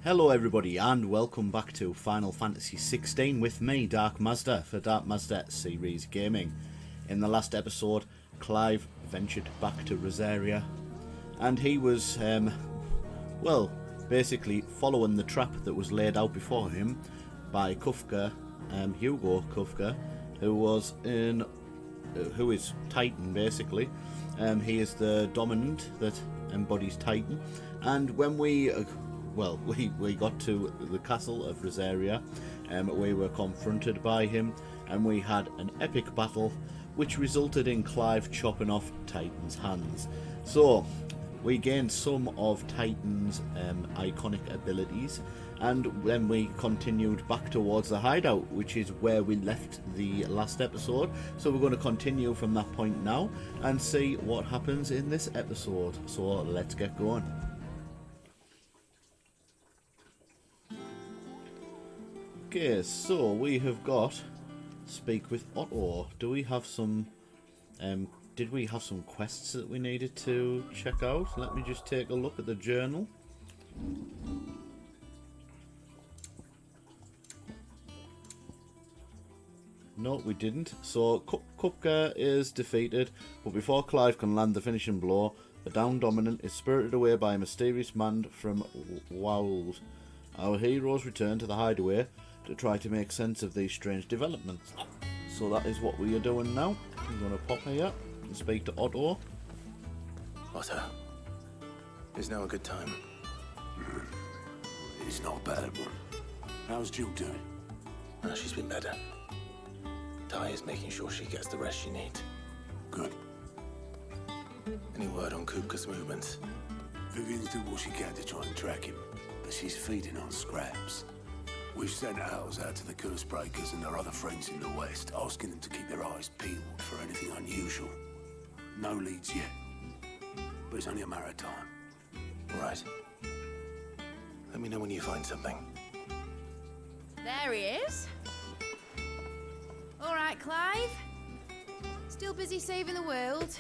Hello everybody and welcome back to Final Fantasy XVI with me, Dark Mazda, for Dark Mazda Series Gaming. In the last episode, Clive ventured back to Rosaria and he was, basically following the trap that was laid out before him by Kupka, Hugo Kupka, who is Titan basically. He is the dominant that embodies Titan, and when we got to the castle of Rosaria, we were confronted by him and we had an epic battle which resulted in Clive chopping off Titan's hands. So we gained some of Titan's iconic abilities, and then we continued back towards the hideout, which is where we left the last episode. So we're going to continue from that point now and see what happens in this episode. So let's get going. Okay, so we have got speak with Otto. Do we have some did we have some quests that we needed to check out? Let me just take a look at the journal. No, we didn't. So Kupka is defeated, but before Clive can land the finishing blow, the down dominant is spirited away by a mysterious man from Wowls. Our heroes return to the hideaway to try to make sense of these strange developments. So that is what we are doing now. I'm going to pop here and speak to Otto. Otto, is now a good time? It's not a bad one. How's Jill doing? Oh, she's been better. Ty is making sure she gets the rest she needs. Good. Any word on Kupka's movements? Vivian's doing what she can to try and track him, but she's feeding on scraps. We've sent ours out to the curse breakers and their other friends in the west, asking them to keep their eyes peeled for anything unusual. No leads yet, but it's only a matter of time. Right. Let me know when you find something. There he is. All right, Clive. Still busy saving the world.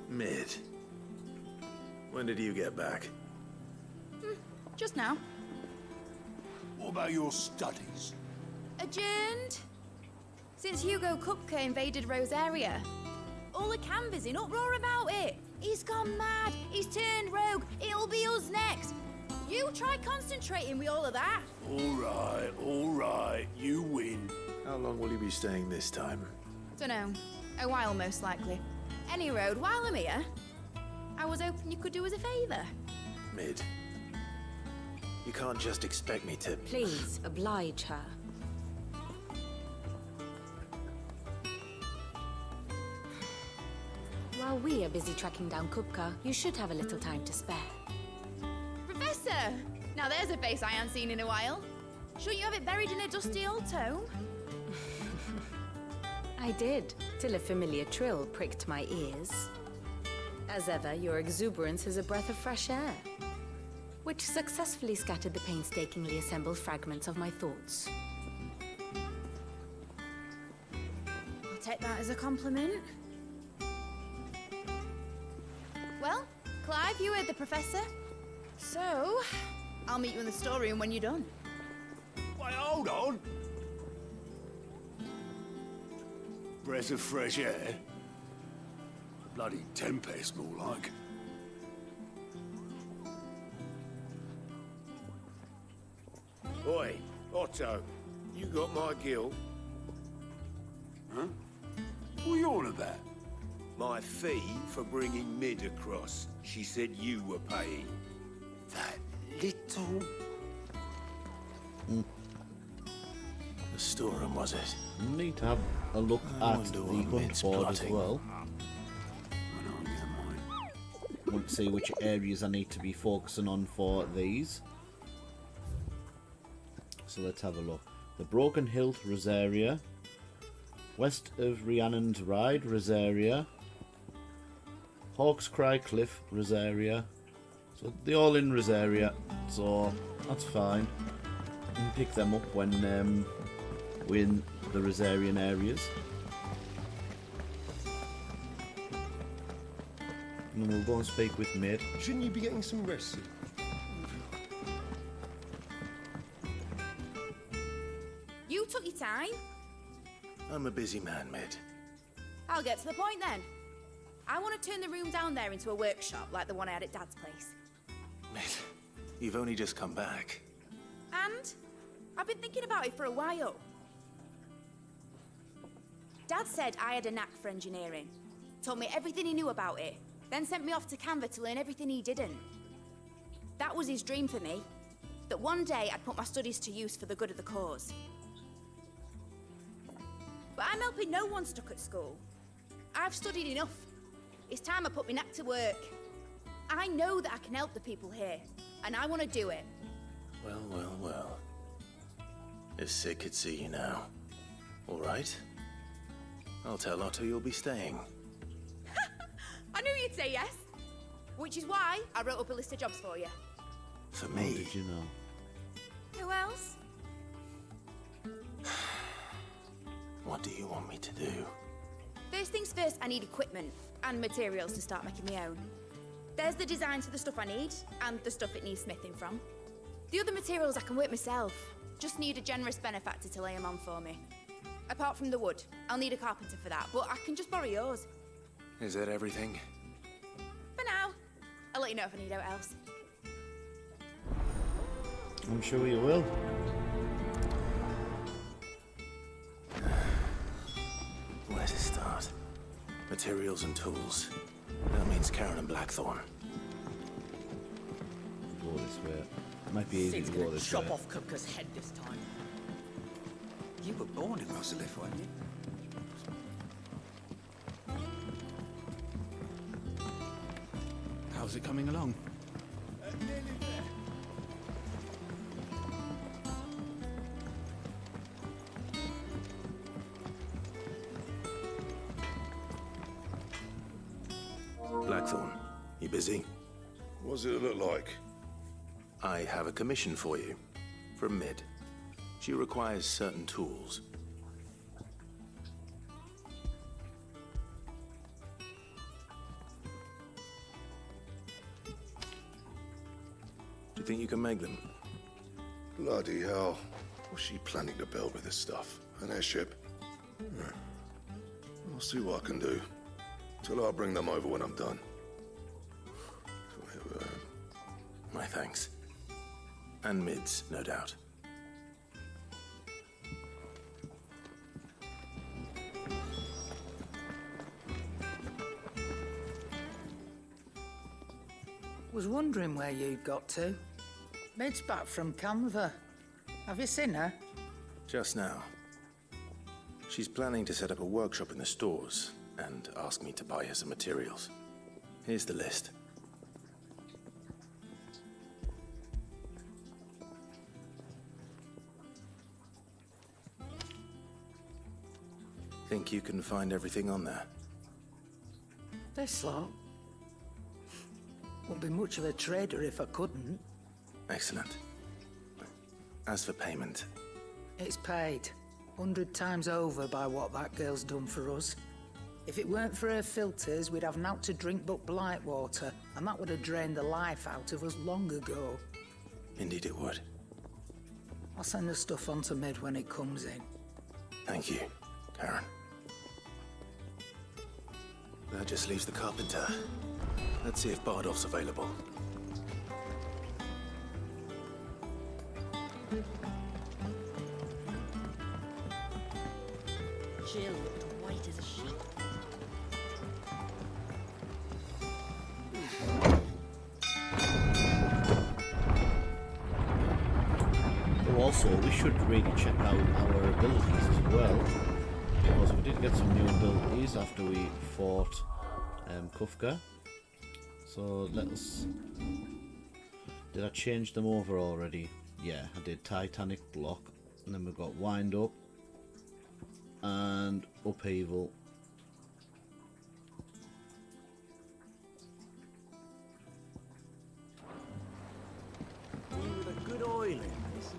Mid. When did you get back? Just now. What about your studies? Adjourned. Since Hugo Kupka invaded Rosaria. All the canvas in uproar about it. He's gone mad. He's turned rogue. It'll be us next. You try concentrating with all of that. All right, you win. How long will you be staying this time? Dunno. A while, most likely. Any road, while I'm here, I was hoping you could do us a favour. Mid. You can't just expect me to... Please, oblige her. While we are busy tracking down Kupka, you should have a little time to spare. Professor! Now there's a face I haven't seen in a while. Shouldn't you have it buried in a dusty old tome? I did, till a familiar trill pricked my ears. As ever, your exuberance is a breath of fresh air, which successfully scattered the painstakingly assembled fragments of my thoughts. I'll take that as a compliment. Well, Clive, you heard the professor. So, I'll meet you in the storeroom when you're done. Wait, hold on. Breath of fresh air? Bloody tempest, more like. Oi, Otto, you got my gill? Huh? What are you on about? My fee for bringing Mid across. She said you were paying. That little... The storeroom, was it? We need to have a look I at wonder the what hunt Mid's board as plotting. well. I know, never mind. I want to see which areas I need to be focusing on for these. So let's have a look. The Broken Hilt, Rosaria. West of Rhiannon's Ride, Rosaria. Hawk's Cry Cliff, Rosaria. So they're all in Rosaria, so that's fine. You can pick them up when we're in the Rosarian areas. And then we'll go and speak with Mid. Shouldn't you be getting some rest? You took your time. I'm a busy man, Mid. I'll get to the point then. I want to turn the room down there into a workshop like the one I had at Dad's place. Mid, you've only just come back. And I've been thinking about it for a while. Dad said I had a knack for engineering. Told me everything he knew about it. Then sent me off to Canva to learn everything he didn't. That was his dream for me. That one day I'd put my studies to use for the good of the cause. But I'm helping no one stuck at school. I've studied enough. It's time I put my knack to work. I know that I can help the people here, and I want to do it. Well, well, well. If Sid could see you now. All right. I'll tell Otto you'll be staying. I knew you'd say yes. Which is why I wrote up a list of jobs for you. For How me. did you know? Who else? What do you want me to do? First things first, I need equipment and materials to start making my own. There's the designs for the stuff I need, and the stuff it needs smithing from. The other materials I can work myself. Just need a generous benefactor to lay them on for me. Apart from the wood, I'll need a carpenter for that, but I can just borrow yours. Is that everything? For now. I'll let you know if I need out else. I'm sure you will. Where to start? Materials and tools. That means Karen and Blackthorn. Go this way. Might be easy Sid's to go gonna this chop way. off Kupka's head this time. You were born in Rosalith, weren't you? How's it coming along? Nearly there. Blackthorn, you busy? What does it look like? I have a commission for you. From Mid. She requires certain tools. Do you think you can make them? Bloody hell. What's she planning to build with this stuff? An airship? I'll see what I can do. Till I'll bring them over when I'm done. My thanks. And Mid's, no doubt. Was wondering where you'd got to. Mid's back from Canva. Have you seen her? Just now. She's planning to set up a workshop in the stores and ask me to buy her some materials. Here's the list. Think you can find everything on there? This lot. Wouldn't be much of a trader if I couldn't. Excellent. As for payment, It's paid 100 times over by what that girl's done for us. If it weren't for her filters, we'd have naught to drink but blight water, and that would have drained the life out of us long ago. indeed it would. I'll send the stuff on to Mid when it comes in. Thank you, Karen. That just leaves the carpenter. Let's see if Bardolph's available. Jill looked white as a sheet. Oh, also, we should really check out our abilities as well, because we did get some new abilities after we fought Kupka. So let us... Did I change them over already? Yeah, I did Titanic Block, and then we've got Wind Up and Upheaval. With a good oil in this.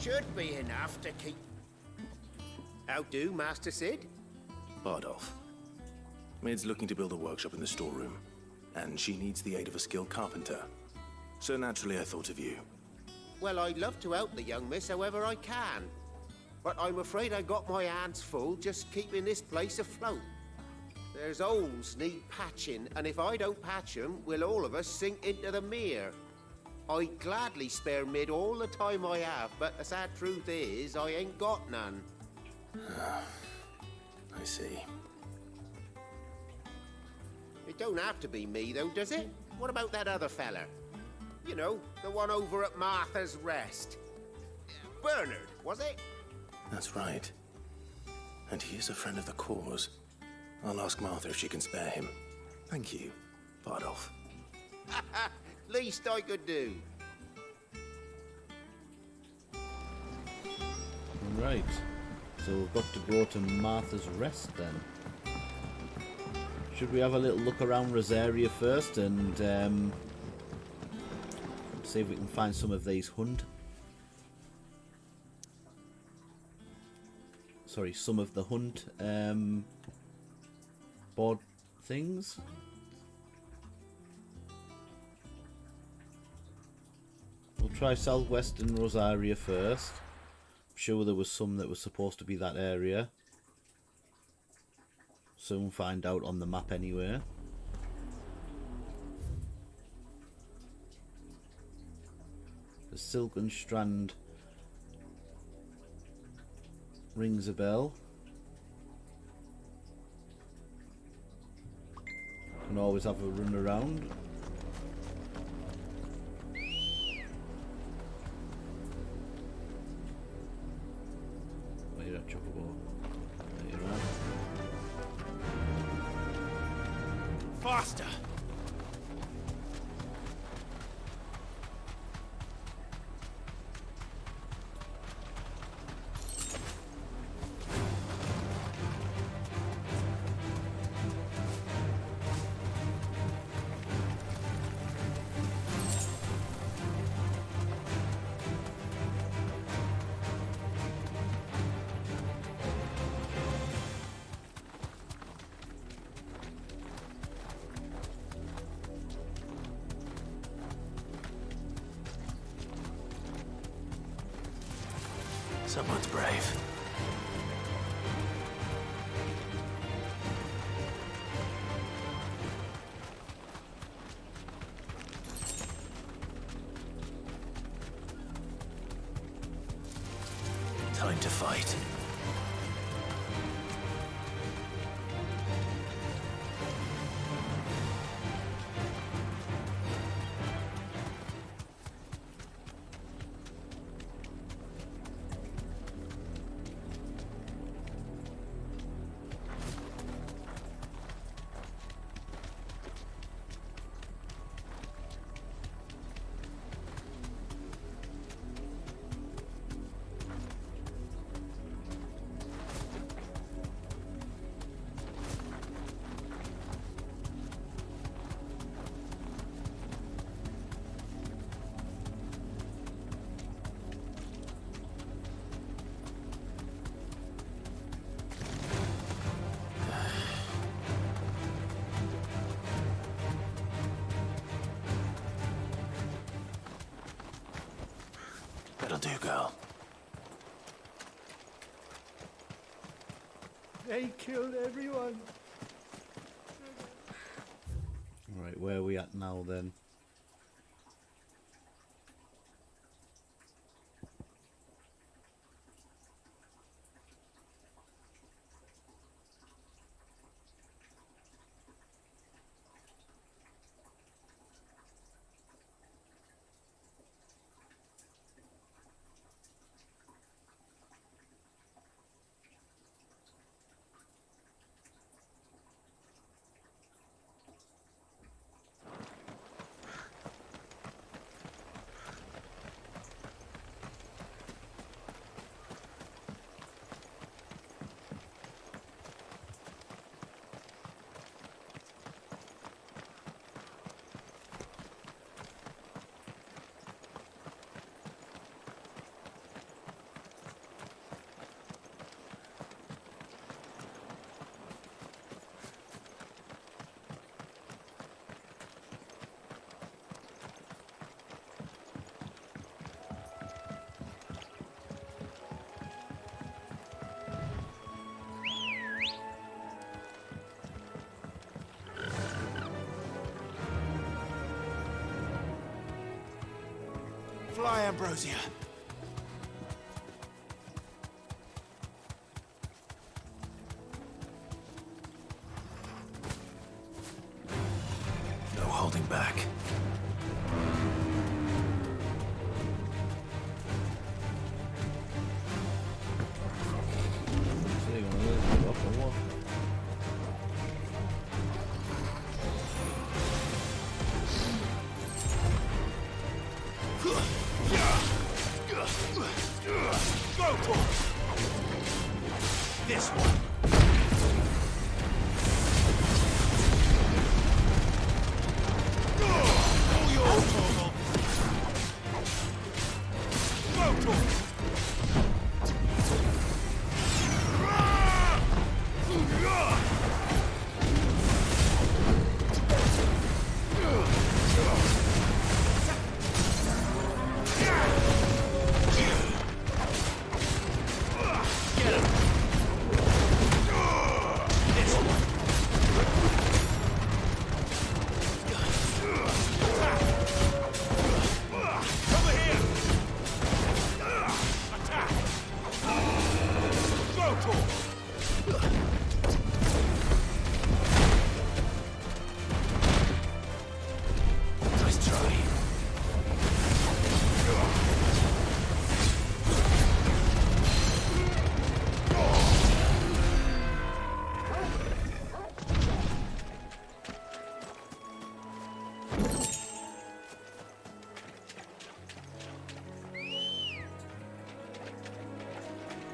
Should be enough to keep. How do, Master Sid? Bardolph, Mid's looking to build a workshop in the storeroom, and she needs the aid of a skilled carpenter. So naturally I thought of you. Well, I'd love to help the young miss however I can. But I'm afraid I got my hands full just keeping this place afloat. There's holes need patching, and if I don't patch them, we'll all of us sink into the mere. I'd gladly spare Mid all the time I have, but the sad truth is, I ain't got none. I see. It don't have to be me, though, does it? What about that other fella? You know, the one over at Martha's Rest. Bernard, was it? That's right. And he is a friend of the cause. I'll ask Martha if she can spare him. Thank you, Bardolph. Least I could do. Right. So we've got to go to Martha's Rest then. Should we have a little look around Rosaria first and see if we can find some of these some of the hunt board things. We'll try southwestern Rosaria first. I'm sure there was some that was supposed to be that area. Soon find out on the map anyway. The Silken Strand rings a bell. Can always have a run around. Where at, Chocobo? There you are. Faster! Someone's brave. Time to fight. That'll do, girl. They killed everyone. Right, where are we at now then? Fly, Ambrosia. No holding back. So you're gonna lift it up or what? Go for it. This one. All yours, Torgal. Go for it. Over here. Attack. Go for it. Nice try.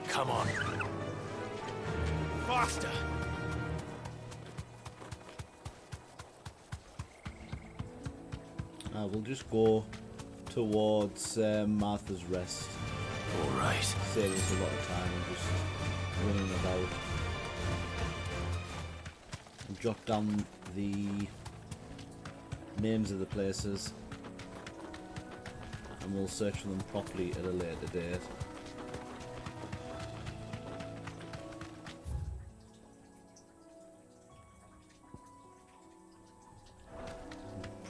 Come on. Faster. We'll just go towards Martha's Rest. All right. Save us a lot of time and just running about. And jot down the names of the places, and we'll search for them properly at a later date.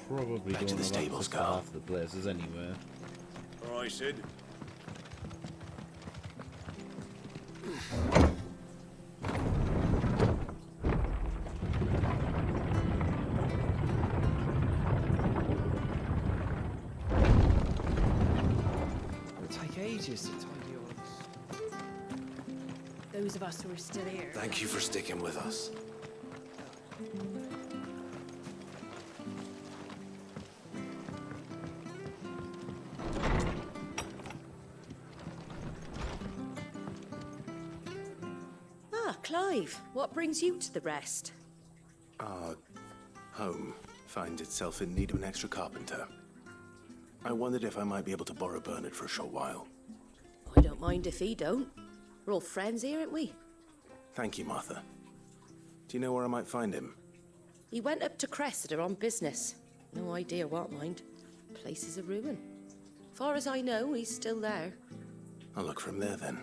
Probably Back to don't the have stables, access to Carl. half the places anyway. All right, Sid. It'll take ages to tidy all this. Those of us who are still here. Thank you for sticking with us. Ah, Clive, what brings you to the rest? Our home finds itself in need of an extra carpenter. I wondered if I might be able to borrow Bernard for a short while. I don't mind if he don't. We're all friends here, aren't we? Thank you, Martha. Do you know where I might find him? He went up to Cressida on business. No idea what, mind. Place is a ruin. Far as I know, he's still there. I'll look for him there then.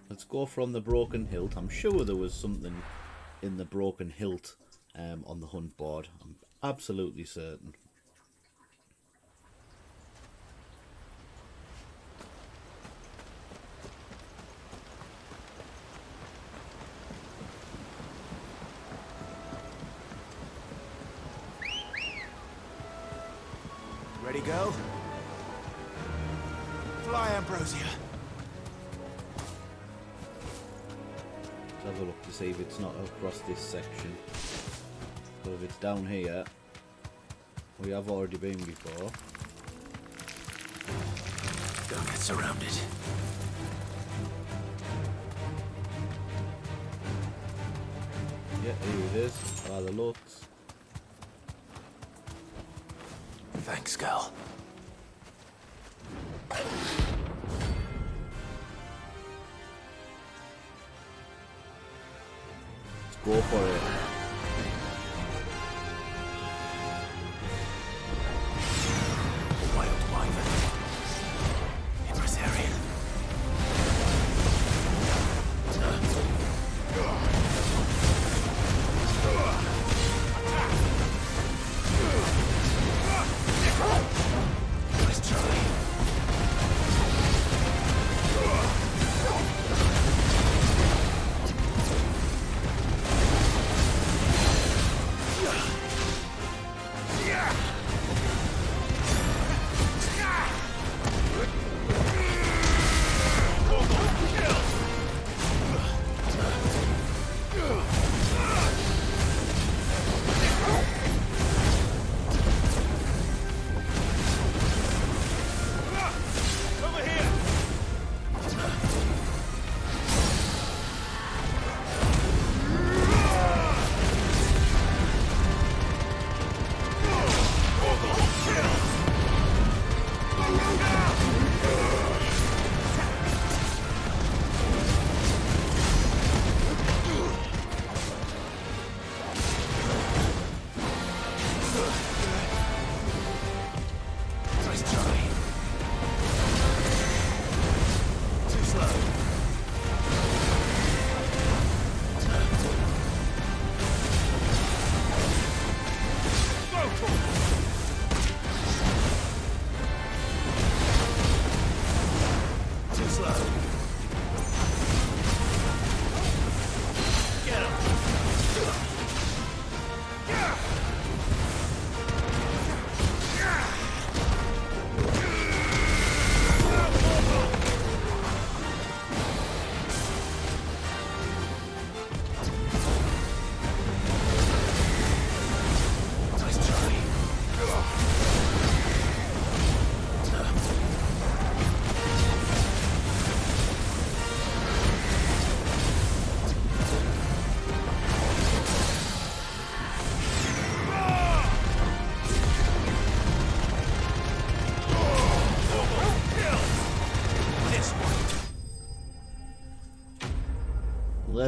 Let's go from the Broken Hilt. I'm sure there was something in the Broken Hilt on the hunt board. I'm absolutely certain. Ready, go? Fly, Ambrosia. Let's have a look to see if it's not across this section. So if it's down here, we have already been before. Don't get surrounded. Yeah, here it is. By the looks. Thanks, Gal. Let's go for it. Why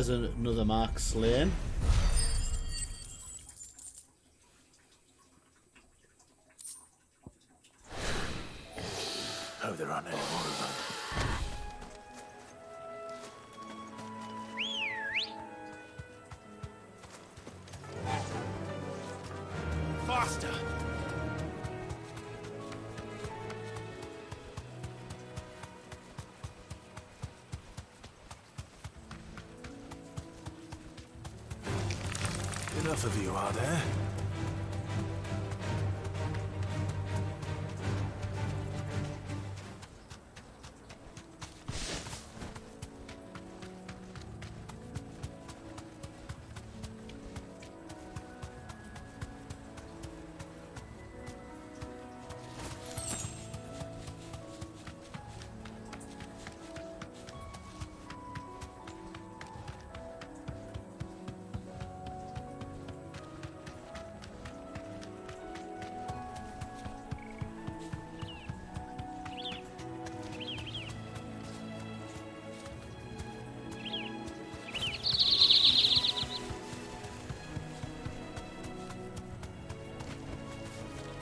there's another mark slain. Hope there aren't any more of them. Faster! Enough of you, are there?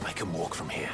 I can walk from here.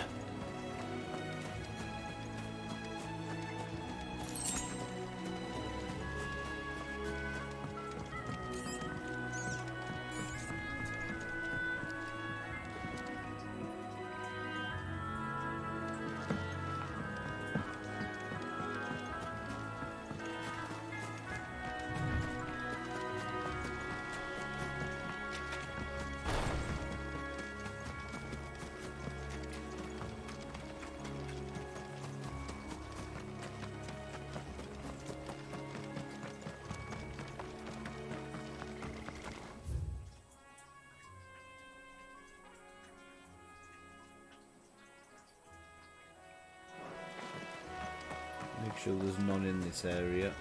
Make sure there's none in this area.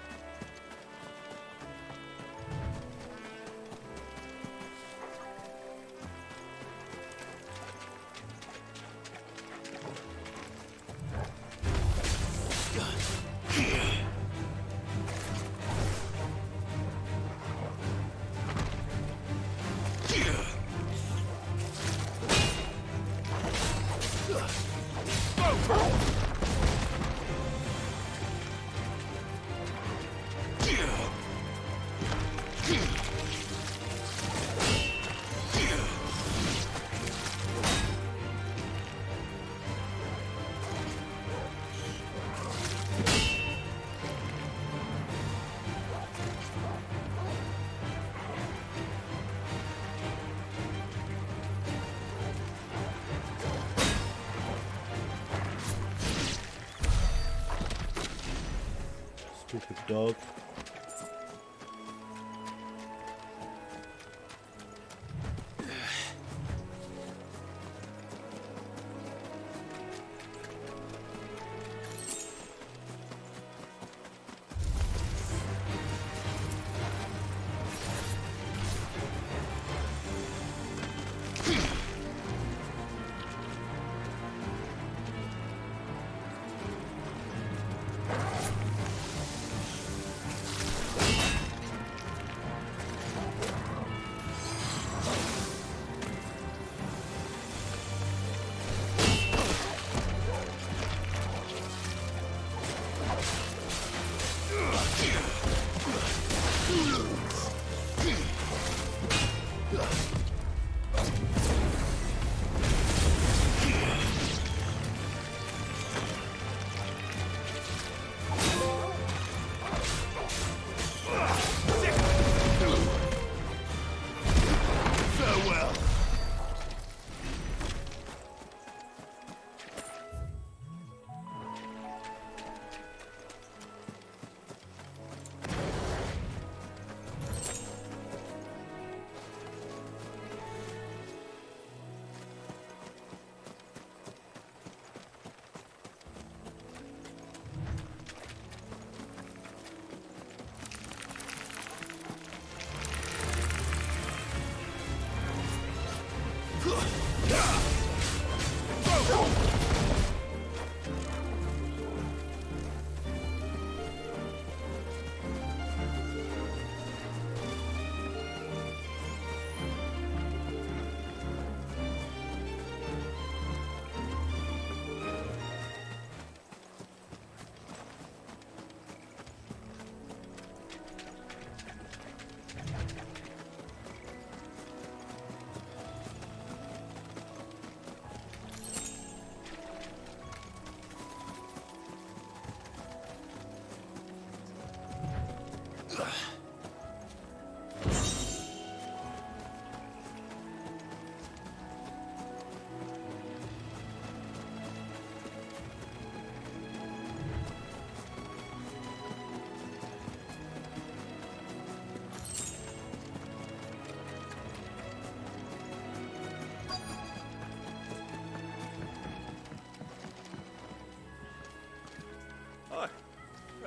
Stupid dog.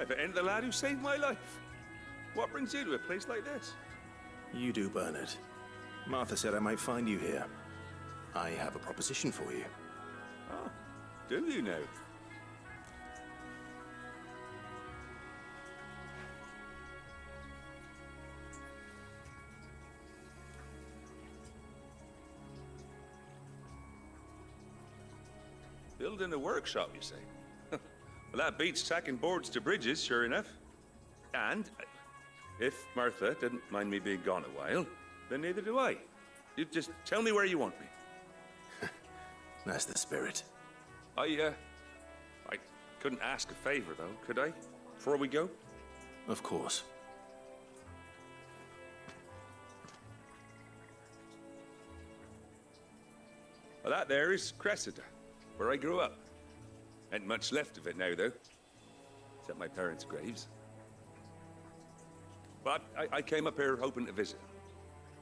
Private Ent, the lad who saved my life. What brings you to a place like this? You do, Bernard. Martha said I might find you here. I have a proposition for you. Oh, do you now? Building a workshop, you say? Well, that beats tacking boards to bridges, sure enough. And if Martha didn't mind me being gone a while, then neither do I. You just tell me where you want me. That's the spirit. I couldn't ask a favor, though, could I? Before we go? Of course. Well, that there is Cressida, where I grew up. Ain't much left of it now, though. Except my parents' graves. But I came up here hoping to visit.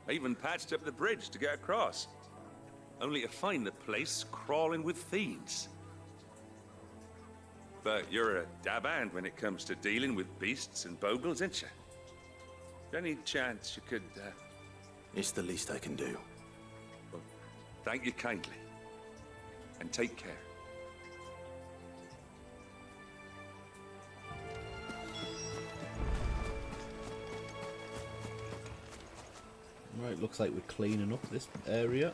I even patched up the bridge to get across. Only to find the place crawling with fiends. But you're a dab hand when it comes to dealing with beasts and bogles, ain't you? Any chance you could, It's the least I can do. Well, thank you kindly. And take care. Right, looks like we're cleaning up this area.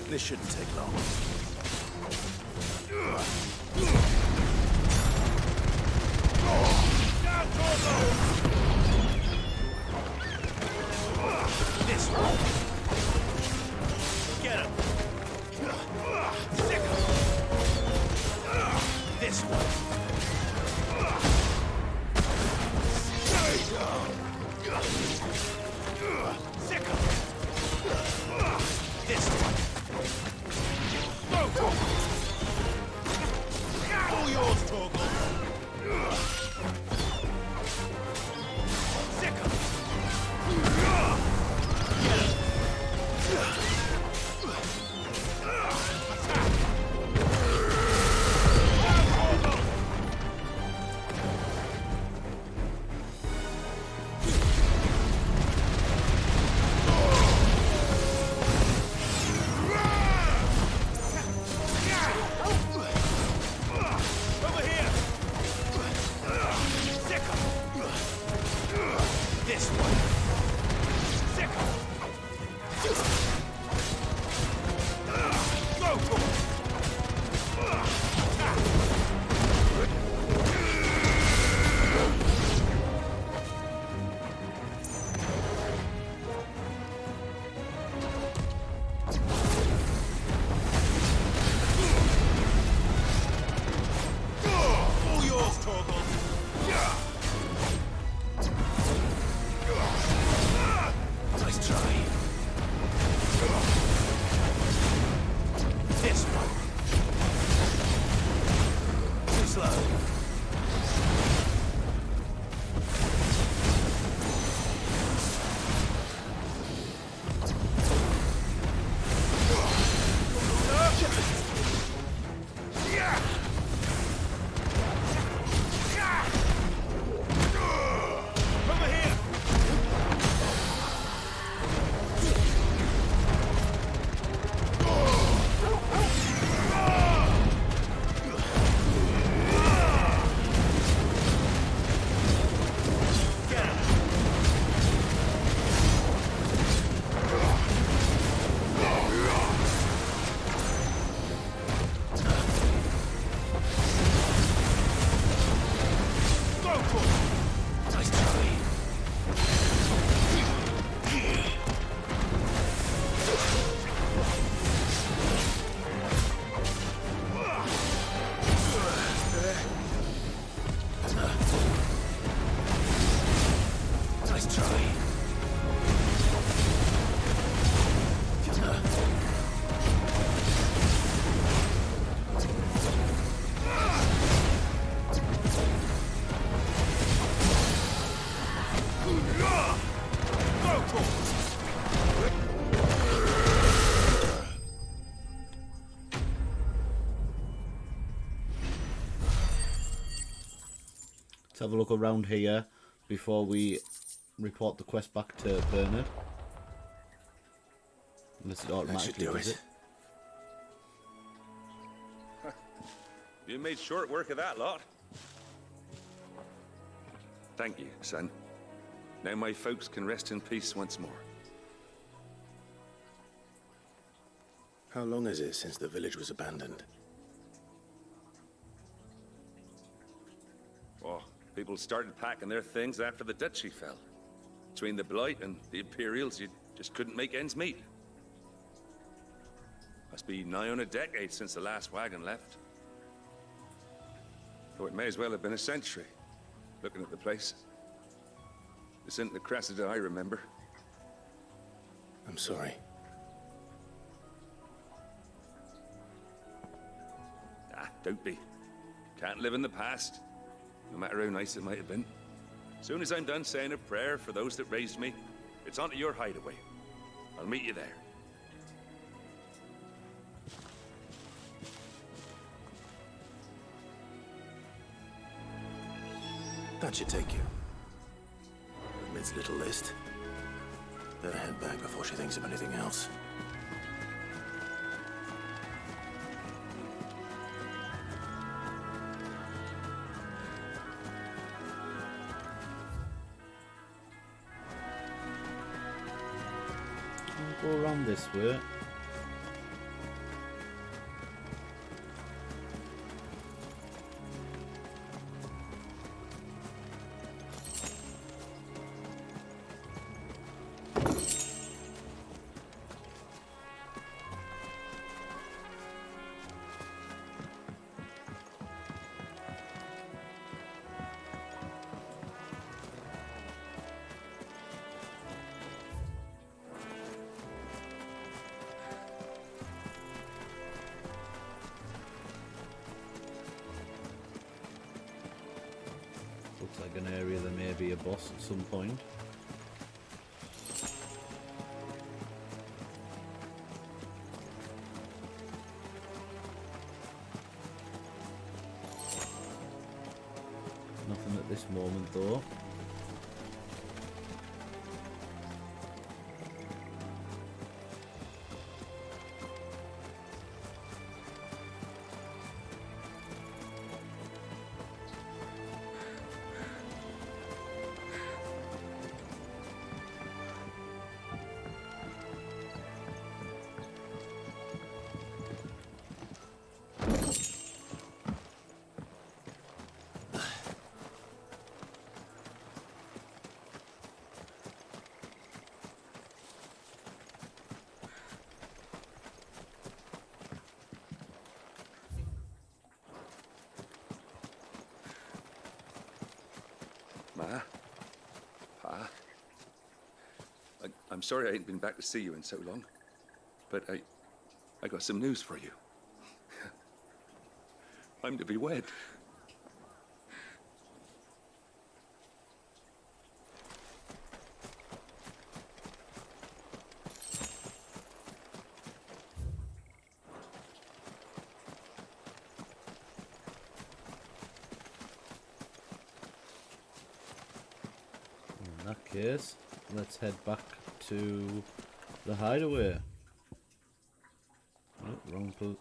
This shouldn't take long. This one. Get him. Sick him. This one. Sick him. This one. Go. All yours, Torgal. Sick him. have a look around here before we report the quest back to Bernard. Unless it automatically does it. You made short work of that lot. Thank you, son. Now my folks can rest in peace once more. How long is it since the village was abandoned? Oh, people started packing their things after the duchy fell. Between the Blight and the Imperials, you just couldn't make ends meet. Must be nigh on a decade since the last wagon left. Though it may as well have been a century, looking at the place. This isn't the Cressida I remember. I'm sorry. Ah, don't be. Can't live in the past, no matter how nice it might have been. Soon as I'm done saying a prayer for those that raised me, it's on to your hideaway. I'll meet you there. That should take you. Mid's little list. Better head back before she thinks of anything else. I'll go around this way. Looks like an area there may be a boss at some point. Nothing at this moment though. Ma? Pa? I'm sorry I ain't been back to see you in so long, but I got some news for you. I'm to be wed. In that case, let's head back to the hideaway. Oh, wrong place.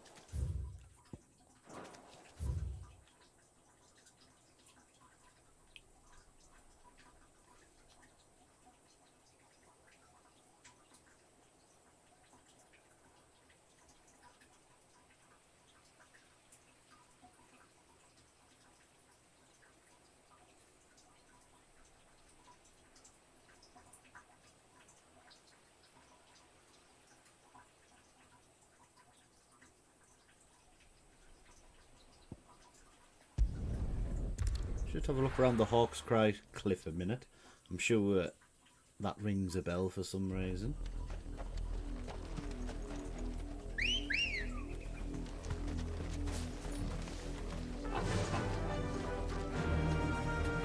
Just have a look around the Hawk's Cry cliff a minute. I'm sure that rings a bell for some reason.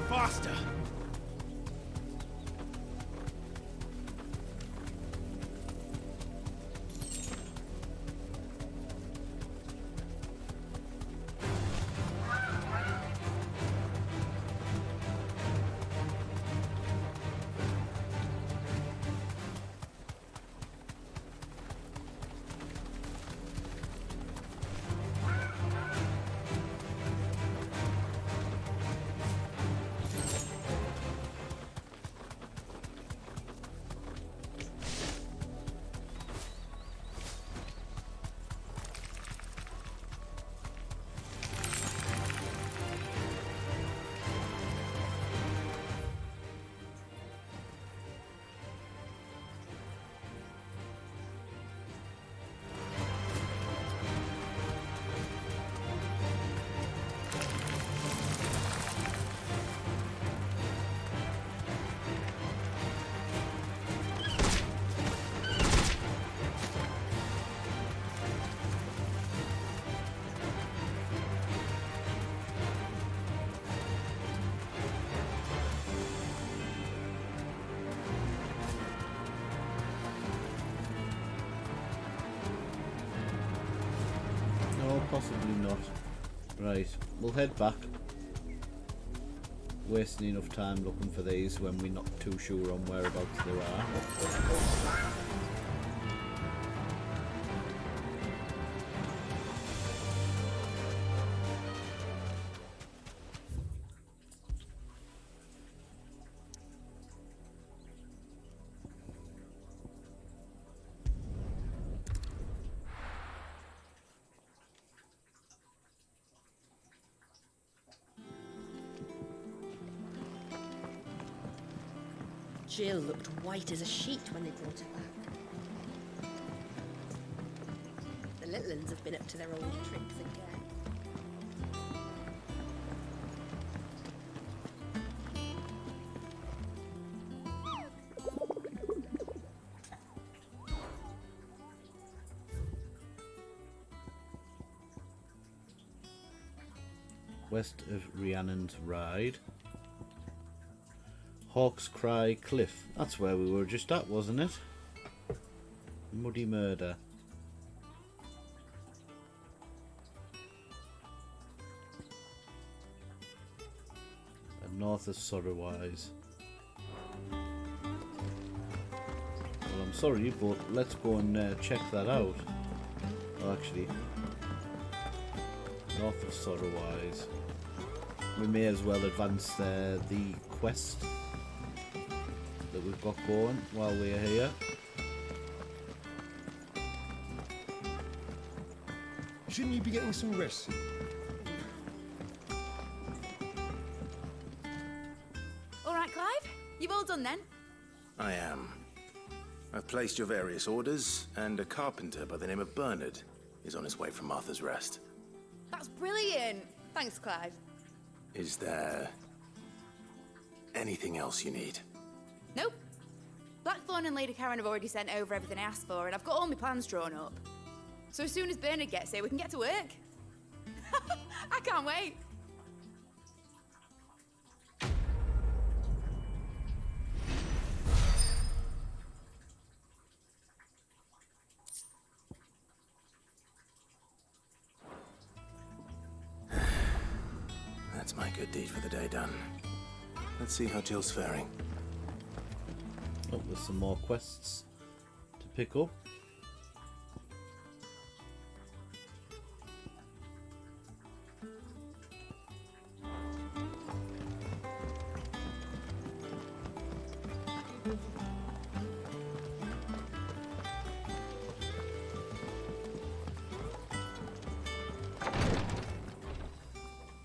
Faster! possibly not. Right, we'll head back. Wasting enough time looking for these when we're not too sure on whereabouts they are. Jill looked white as a sheet when they brought her back. The little uns have been up to their old tricks again. West of Rhiannon's Ride. Hawk's Cry Cliff. That's where we were just at, wasn't it? Muddy Murder. And north of Sorrowwise. Well, I'm sorry, but let's go and check that out. Well, actually, north of Sorrowwise. We may as well advance the quest that we've got going while we're here. Shouldn't you be getting some rest? All right, Clive. You've all done then? I am. I've placed your various orders, and a carpenter by the name of Bernard is on his way from Martha's Rest. That's brilliant. Thanks, Clive. Is there anything else you need? Nope. Blackthorn and Lady Karen have already sent over everything I asked for, and I've got all my plans drawn up. So as soon as Bernard gets here, we can get to work. I can't wait. That's my good deed for the day done. Let's see how Jill's faring. Oh, there's some more quests to pick up.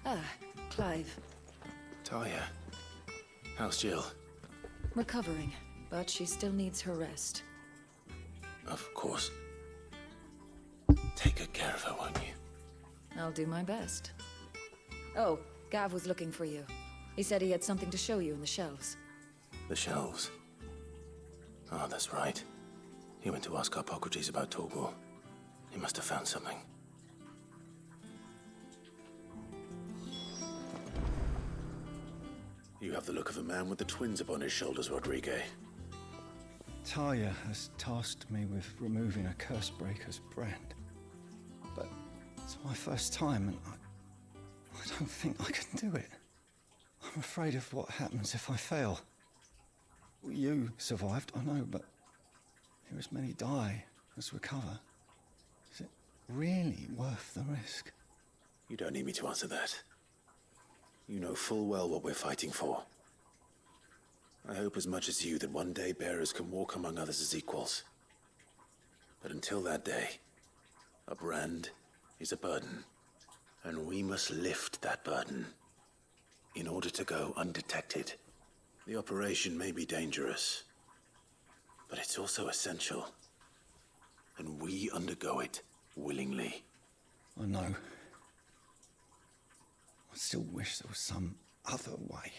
Ah, Clive. Talia, how's Jill? Recovering, but she still needs her rest. Of course. Take good care of her, won't you? I'll do my best. Oh, Gav was looking for you. He said he had something to show you in the shelves. The shelves. Oh, that's right. He went to ask Hippocrates about Torgor. He must have found something. You have the look of a man with the twins upon his shoulders, Rodrigue. Talia has tasked me with removing a Cursebreaker's brand. But it's my first time, and I don't think I can do it. I'm afraid of what happens if I fail. You survived, I know, but here as many die as recover. Is it really worth the risk? You don't need me to answer that. You know full well what we're fighting for. I hope as much as you that one day bearers can walk among others as equals. But until that day, a brand is a burden, and we must lift that burden in order to go undetected. The operation may be dangerous, but it's also essential, and we undergo it willingly. I know. I still wish there was some other way.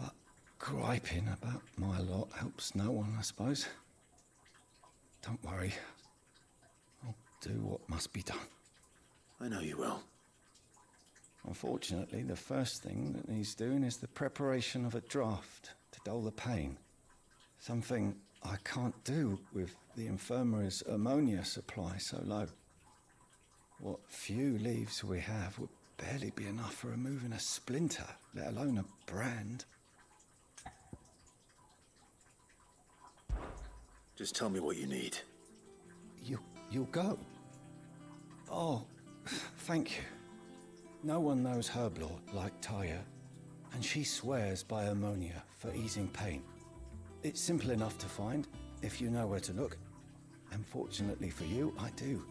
But griping about my lot helps no one, I suppose. Don't worry. I'll do what must be done. I know you will. Unfortunately, the first thing that needs doing is the preparation of a draft to dull the pain. Something I can't do with the infirmary's ammonia supply so low. What few leaves we have would barely be enough for removing a splinter, let alone a brand. Just tell me what you need. You'll go? Oh, thank you. No one knows Herblore like Taya, and she swears by ammonia for easing pain. It's simple enough to find, if you know where to look. And fortunately for you, I do.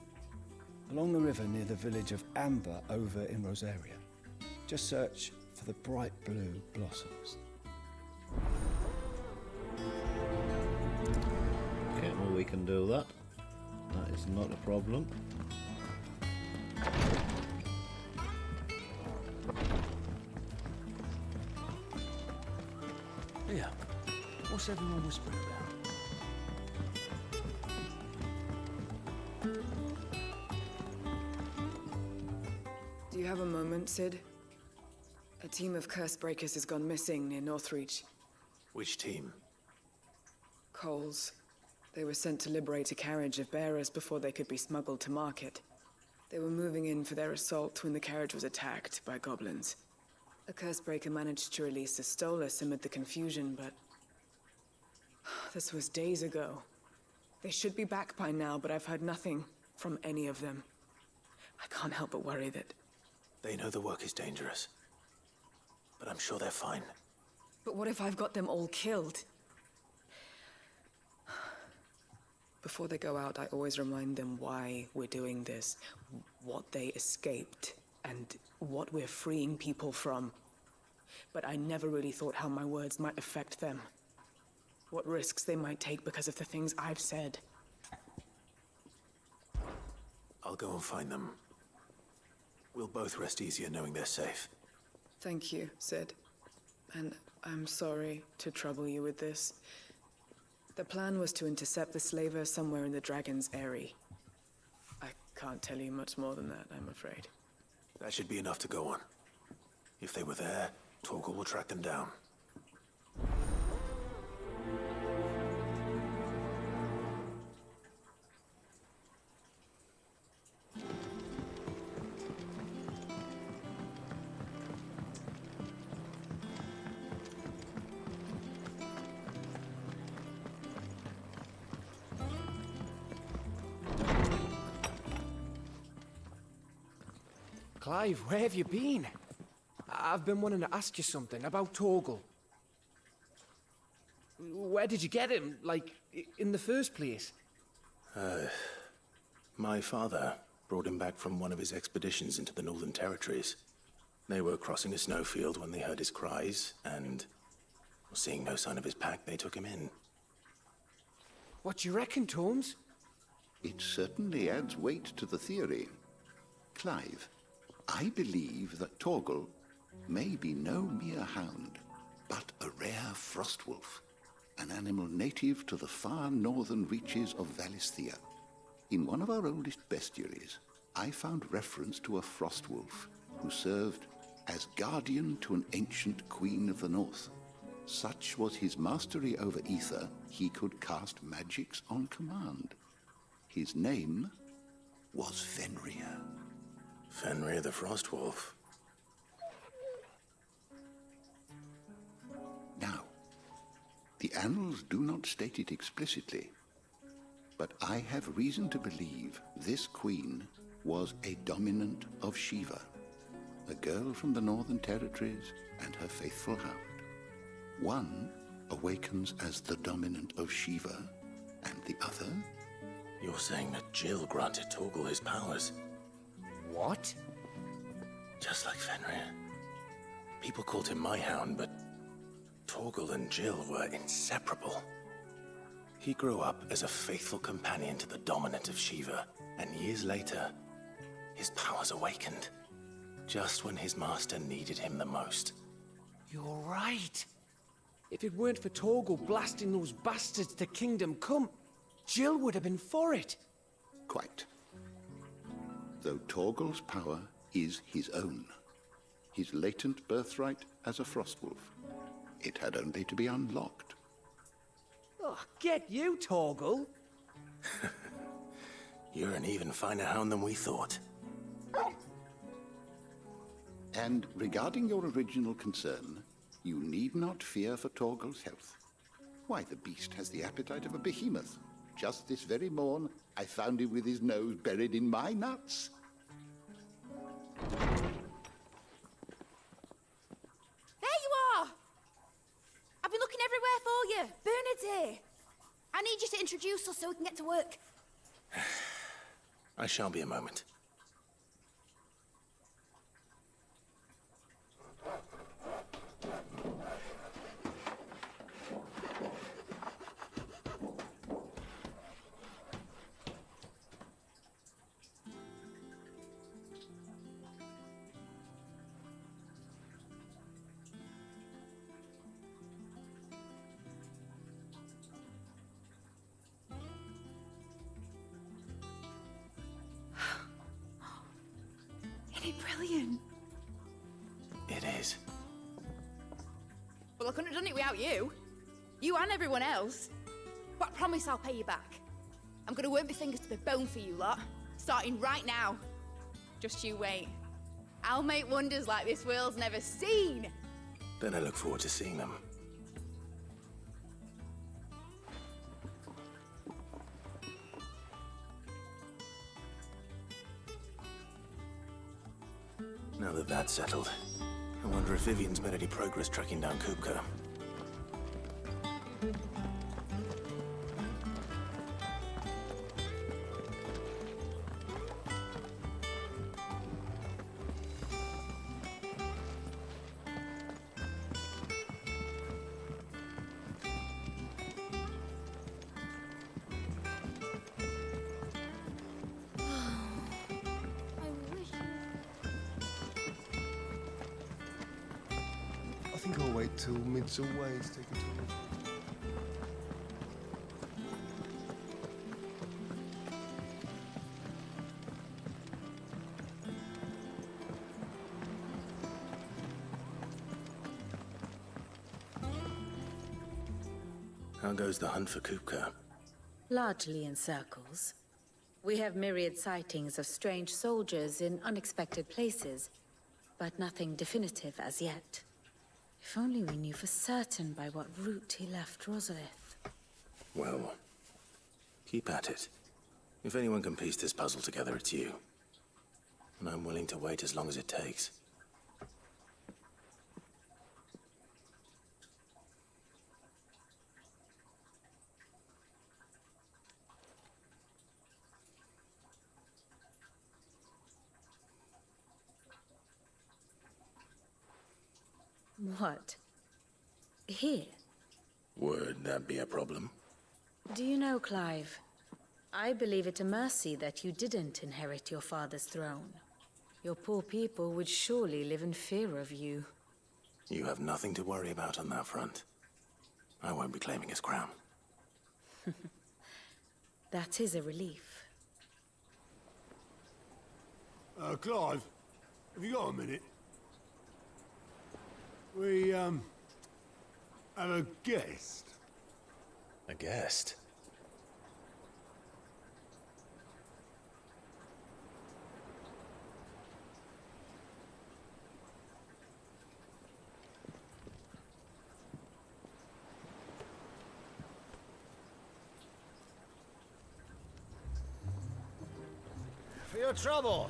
Along the river near the village of Amber over in Rosaria. Just search for the bright blue blossoms. Okay, well, we can do that. That is not a problem. Yeah. What's everyone whispering about? Do you have a moment, Sid? A team of curse breakers has gone missing near Northreach. Which team? Coles. They were sent to liberate a carriage of bearers before they could be smuggled to market. They were moving in for their assault when the carriage was attacked by goblins. A curse breaker managed to release a Stolas amid the confusion, but... this was days ago. They should be back by now, but I've heard nothing from any of them. I can't help but worry that... They know the work is dangerous. But I'm sure they're fine. But what if I've got them all killed? Before they go out, I always remind them why we're doing this, what they escaped, and what we're freeing people from. But I never really thought how my words might affect them. What risks they might take because of the things I've said. I'll go and find them. We'll both rest easier knowing they're safe. Thank you, Sid. And I'm sorry to trouble you with this. The plan was to intercept the slaver somewhere in the Dragon's Eyrie. I can't tell you much more than that, I'm afraid. That should be enough to go on. If they were there, Torgal will track them down. Clive, where have you been? I've been wanting to ask you something about Torgal. Where did you get him, like, in the first place? My father brought him back from one of his expeditions into the Northern Territories. They were crossing a snowfield when they heard his cries, and seeing no sign of his pack, they took him in. What do you reckon, Torms? It certainly adds weight to the theory. Clive, I believe that Torgal may be no mere hound, but a rare frostwolf, an animal native to the far northern reaches of Valisthea. In one of our oldest bestiaries, I found reference to a frostwolf who served as guardian to an ancient queen of the north. Such was his mastery over ether, he could cast magics on command. His name was Fenrir. Fenrir the Frostwolf. Now, the annals do not state it explicitly, but I have reason to believe this queen was a dominant of Shiva, a girl from the Northern Territories and her faithful hound. One awakens as the dominant of Shiva, and the other... You're saying that Jill granted Torgal his powers? What? Just like Fenrir. People called him my hound, but Torgal and Jill were inseparable. He grew up as a faithful companion to the dominant of Shiva, and years later, his powers awakened, just when his master needed him the most. You're right. If it weren't for Torgal blasting those bastards to Kingdom Come, Jill would have been for it. Quite. Though Torgal's power is his own, his latent birthright as a Frostwolf. It had only to be unlocked. Oh, get you, Torgal! You're an even finer hound than we thought. And regarding your original concern, you need not fear for Torgal's health. Why, the beast has the appetite of a behemoth. Just this very morn, I found him with his nose buried in my nuts. There you are! I've been looking everywhere for you. Bernard's here. I need you to introduce us so we can get to work. I shall be a moment. Isn't it brilliant? It is. Well, I couldn't have done it without you. You and everyone else. But I promise I'll pay you back. I'm gonna work my fingers to the bone for you lot, starting right now. Just you wait. I'll make wonders like this world's never seen. Then I look forward to seeing them. Now that that's settled, I wonder if Vivian's made any progress tracking down Kupka. I think I'll wait till mid's away to take a tour. How goes the hunt for Kupka? Largely in circles. We have myriad sightings of strange soldiers in unexpected places, but nothing definitive as yet. If only we knew for certain by what route he left Rosalith. Well, keep at it. If anyone can piece this puzzle together, it's you. And I'm willing to wait as long as it takes. What? Here? Would that be a problem? Do you know, Clive? I believe it a mercy that you didn't inherit your father's throne. Your poor people would surely live in fear of you. You have nothing to worry about on that front. I won't be claiming his crown. That is a relief. Clive, have you got a minute? We, have a guest. A guest? For your trouble.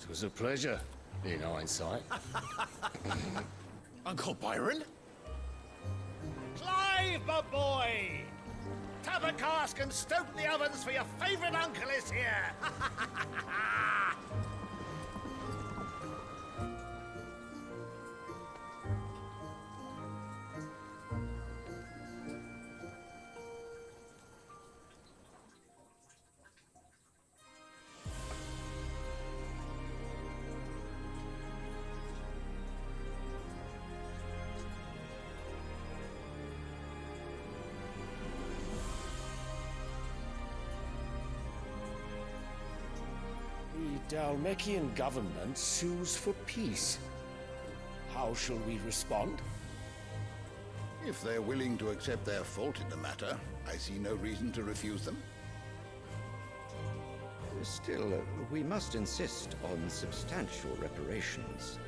It was a pleasure, in hindsight. Uncle Byron? Clive, my boy! Tap a cask and stoke the ovens, for your favorite uncle is here! The Dalmekian government sues for peace. How shall we respond? If they're willing to accept their fault in the matter, I see no reason to refuse them. Still, we must insist on substantial reparations.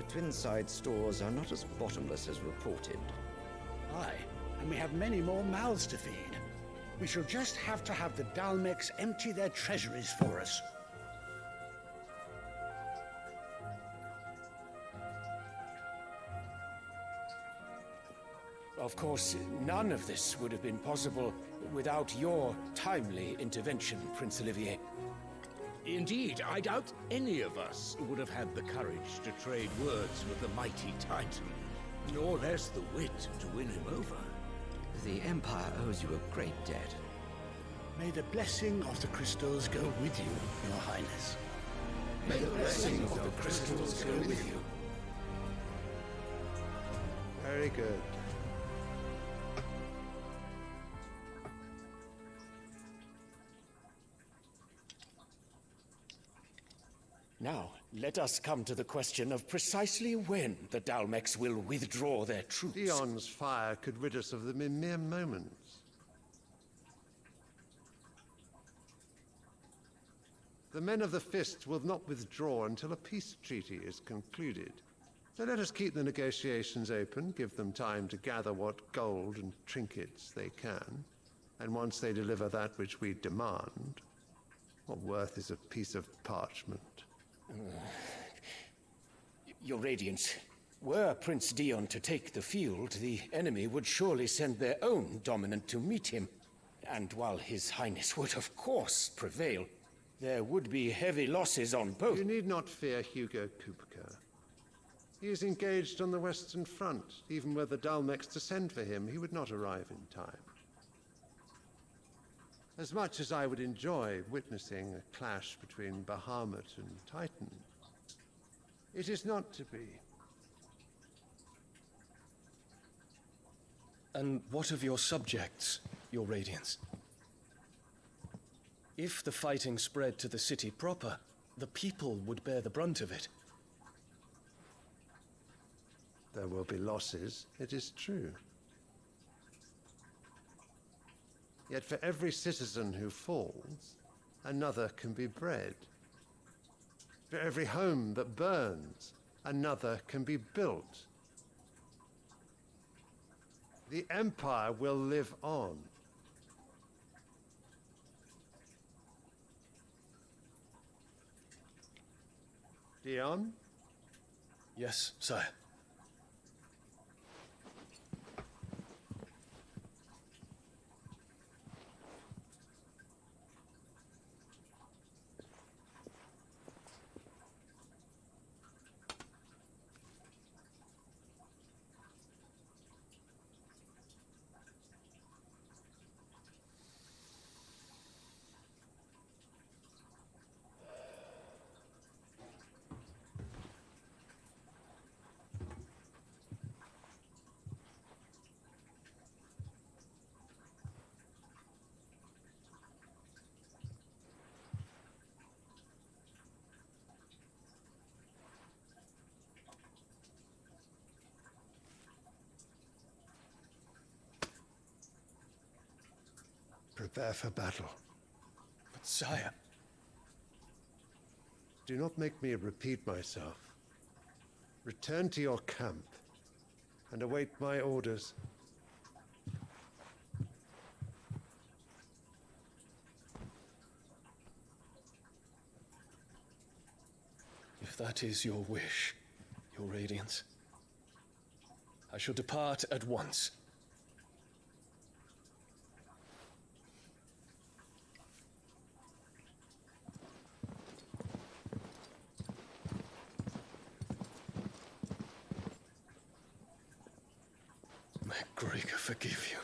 Twinside stores are not as bottomless as reported. Aye, and we have many more mouths to feed. We shall just have to have the Dalmex empty their treasuries for us. Of course, none of this would have been possible without your timely intervention, Prince Olivier. Indeed, I doubt any of us would have had the courage to trade words with the mighty Titan, nor less the wit to win him over. The Empire owes you a great debt. May the blessing of the crystals go with you, Your Highness. May the blessing of the crystals go with you. Very good. Now, let us come to the question of precisely when the Dalmex will withdraw their troops. Dion's fire could rid us of them in mere moments. The men of the Fist will not withdraw until a peace treaty is concluded. So let us keep the negotiations open, give them time to gather what gold and trinkets they can, and once they deliver that which we demand, what worth is a piece of parchment? Your Radiance, were Prince Dion to take the field, the enemy would surely send their own dominant to meet him. And while His Highness would of course prevail, there would be heavy losses on both. You need not fear Hugo Kupka. He is engaged on the Western Front. Even were the Dalmex to send for him, he would not arrive in time. As much as I would enjoy witnessing a clash between Bahamut and Titan, it is not to be. And what of your subjects, Your Radiance? If the fighting spread to the city proper, the people would bear the brunt of it. There will be losses, it is true. Yet for every citizen who falls, another can be bred. For every home that burns, another can be built. The Empire will live on. Dion? Yes, sire. Prepare for battle. But sire... Do not make me repeat myself. Return to your camp and await my orders. If that is your wish, Your Radiance, I shall depart at once. May Gregor forgive you.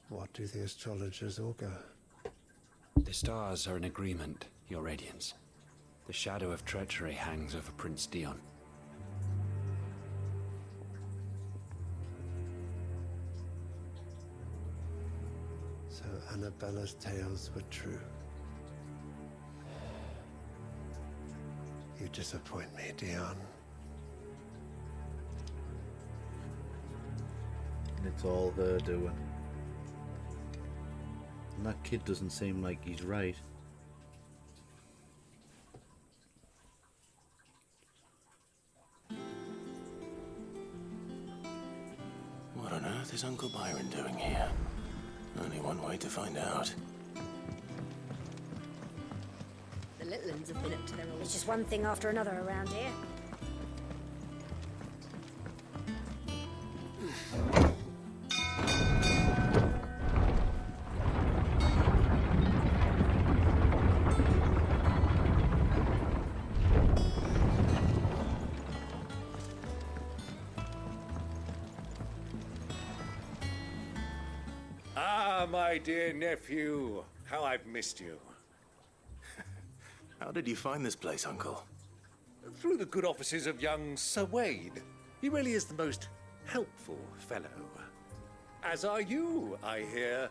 What do the astrologers augur? The stars are in agreement, Your Radiance. The shadow of treachery hangs over Prince Dion. So Annabella's tales were true. You disappoint me, Dion. It's all her doing. And that kid doesn't seem like he's right. What on earth is Uncle Byron doing here? Only one way to find out. The little uns have been up to their old... It's just one thing after another around here. Ah, my dear nephew. How I've missed you. How did you find this place, Uncle? Through the good offices of young Sir Wade. He really is the most helpful fellow. As are you, I hear.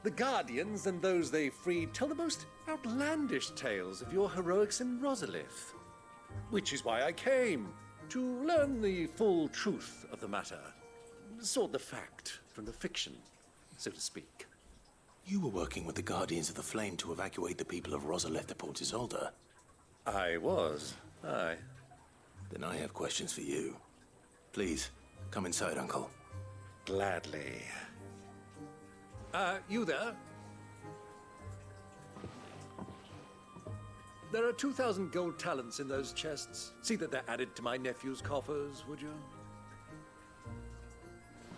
The Guardians and those they freed tell the most outlandish tales of your heroics in Rosalith. Which is why I came, to learn the full truth of the matter. Sort the fact from the fiction, so to speak. You were working with the Guardians of the Flame to evacuate the people of Rosalith to Port Isolde. I was, aye. Then I have questions for you. Please, come inside, Uncle. Gladly. You there? There are 2,000 gold talents in those chests. See that they're added to my nephew's coffers, would you?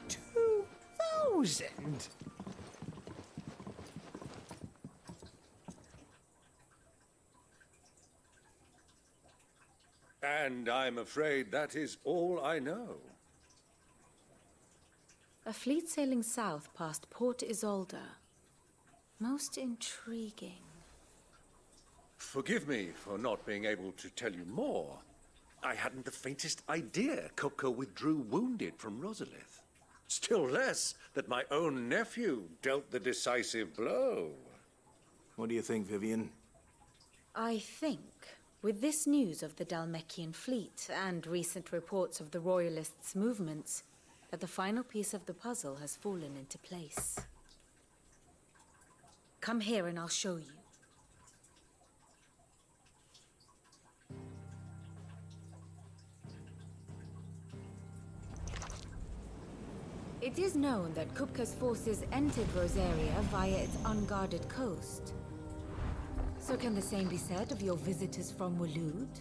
2,000? And I'm afraid that is all I know. A fleet sailing south past Port Isolde. Most intriguing. Forgive me for not being able to tell you more. I hadn't the faintest idea Kupka withdrew wounded from Rosalith. Still less that my own nephew dealt the decisive blow. What do you think, Vivian? I think, with this news of the Dalmekian fleet and recent reports of the Royalists' movements, that the final piece of the puzzle has fallen into place. Come here and I'll show you. It is known that Kupka's forces entered Rosaria via its unguarded coast. So can the same be said of your visitors from Waloed?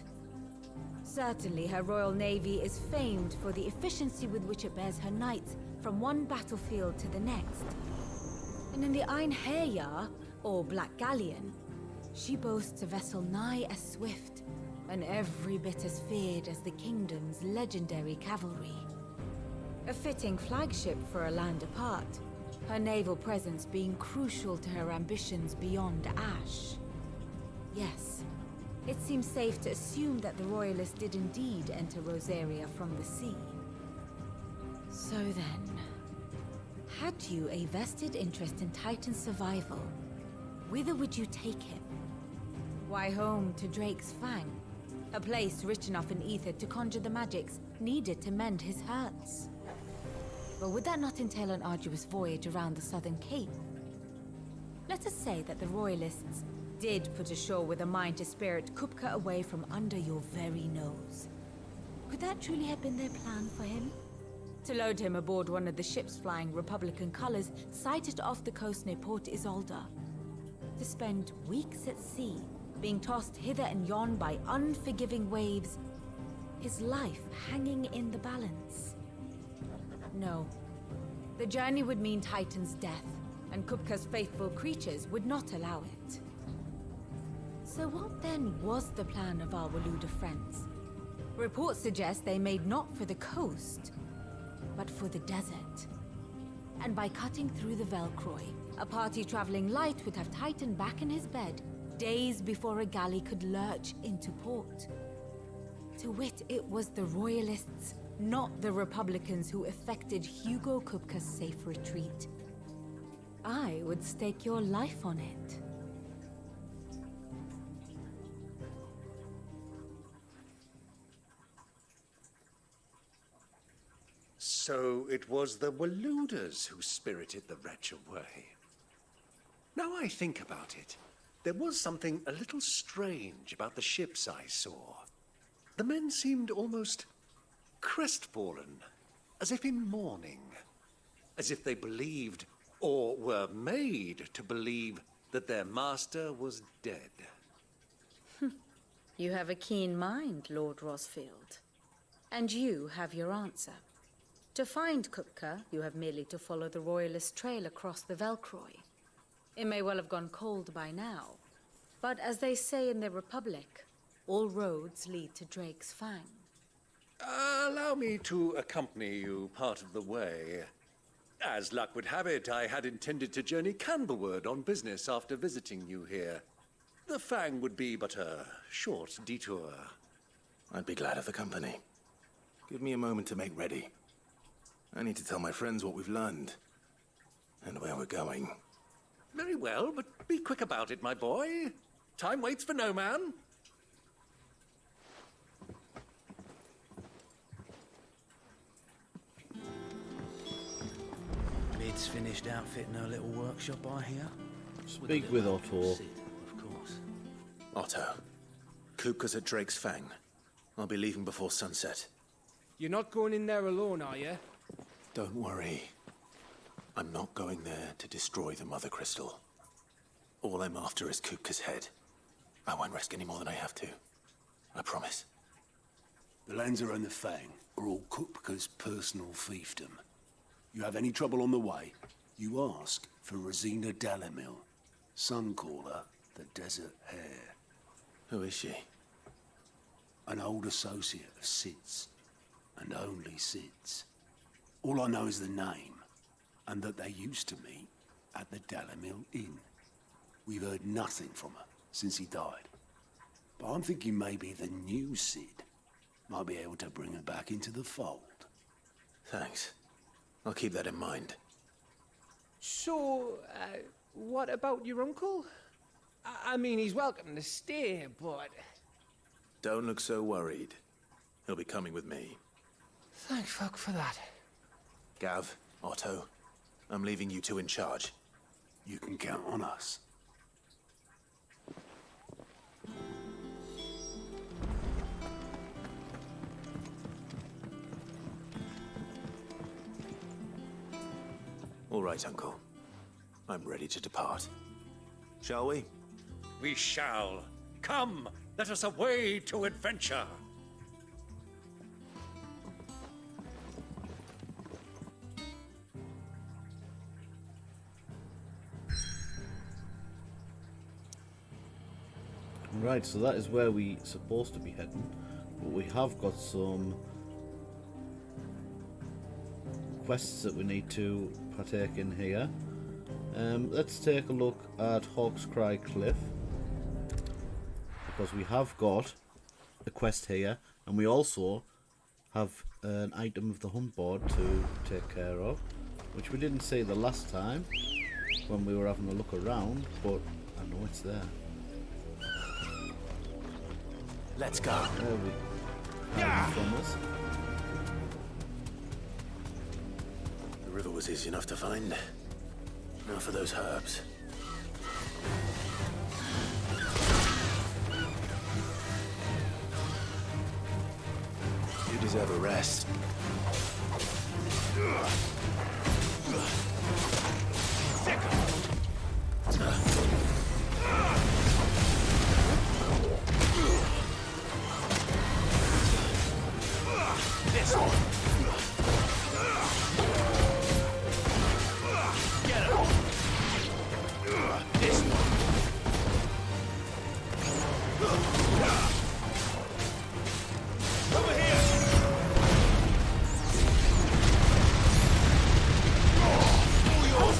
Certainly, her Royal Navy is famed for the efficiency with which it bears her knights from one battlefield to the next. And in the Einherjar, or Black Galleon, she boasts a vessel nigh as swift and every bit as feared as the kingdom's legendary cavalry. A fitting flagship for a land apart, her naval presence being crucial to her ambitions beyond Ash. Yes, it seems safe to assume that the Royalists did indeed enter Rosaria from the sea. So then, had you a vested interest in Titan's survival, whither would you take him? Why, home to Drake's Fang, a place rich enough in ether to conjure the magics needed to mend his hurts. But would that not entail an arduous voyage around the southern cape? Let us say that the Royalists did put ashore with a mind to spirit Kupka away from under your very nose. Could that truly have been their plan for him? To load him aboard one of the ships flying Republican colors sighted off the coast near Port Isolde. To spend weeks at sea, being tossed hither and yon by unforgiving waves, his life hanging in the balance. No. The journey would mean Titan's death, and Kupka's faithful creatures would not allow it. So what then was the plan of our Waluda friends? Reports suggest they made not for the coast, but for the desert. And by cutting through the Velcroy, a party traveling light would have Titan back in his bed days before a galley could lurch into port. To wit, it was the Royalists, not the Republicans, who effected Hugo Kupka's safe retreat. I would stake your life on it. So it was the Waluders who spirited the wretch away. Now I think about it, there was something a little strange about the ships I saw. The men seemed almost crestfallen, as if in mourning, as if they believed, or were made to believe, that their master was dead. You have a keen mind, Lord Rosfield. And you have your answer. To find Kupka, you have merely to follow the Royalist trail across the Velcroy. It may well have gone cold by now, but as they say in the Republic, all roads lead to Drake's Fang. Allow me to accompany you part of the way. As luck would have it, I had intended to journey Candlewood on business after visiting you here. The Fang would be but a short detour. I'd be glad of the company. Give me a moment to make ready. I need to tell my friends what we've learned. And where we're going. Very well, but be quick about it, my boy. Time waits for no man. Lid's finished outfitting her little workshop, I hear. Speak with Otto. Of course. Otto, Kupka's at Drake's Fang. I'll be leaving before sunset. You're not going in there alone, are you? Don't worry. I'm not going there to destroy the Mother Crystal. All I'm after is Kupka's head. I won't risk any more than I have to. I promise. The Lancer and the Fang are all Kupka's personal fiefdom. You have any trouble on the way, you ask for Rosina Dalamil, Suncaller, the Desert Hare. Who is she? An old associate of Sid's, and only Sid's. All I know is the name, and that they used to meet at the Dalamil Inn. We've heard nothing from her since he died. But I'm thinking maybe the new Sid might be able to bring her back into the fold. Thanks. I'll keep that in mind. So, what about your uncle? I mean, he's welcome to stay, but... Don't look so worried. He'll be coming with me. Thank fuck for that. Gav, Otto, I'm leaving you two in charge. You can count on us. All right, Uncle. I'm ready to depart. Shall we? We shall. Come, let us away to adventure. Right, so that is where we're supposed to be heading, but we have got some quests that we need to partake in here. Let's take a look at Hawk's Cry Cliff, because we have got a quest here, and we also have an item of the hunt board to take care of, which we didn't see the last time when we were having a look around, but I know it's there. Let's go. There we go. From us. The river was easy enough to find. Now for those herbs. You deserve a rest. This one. Get him. This one. Over here. All yours,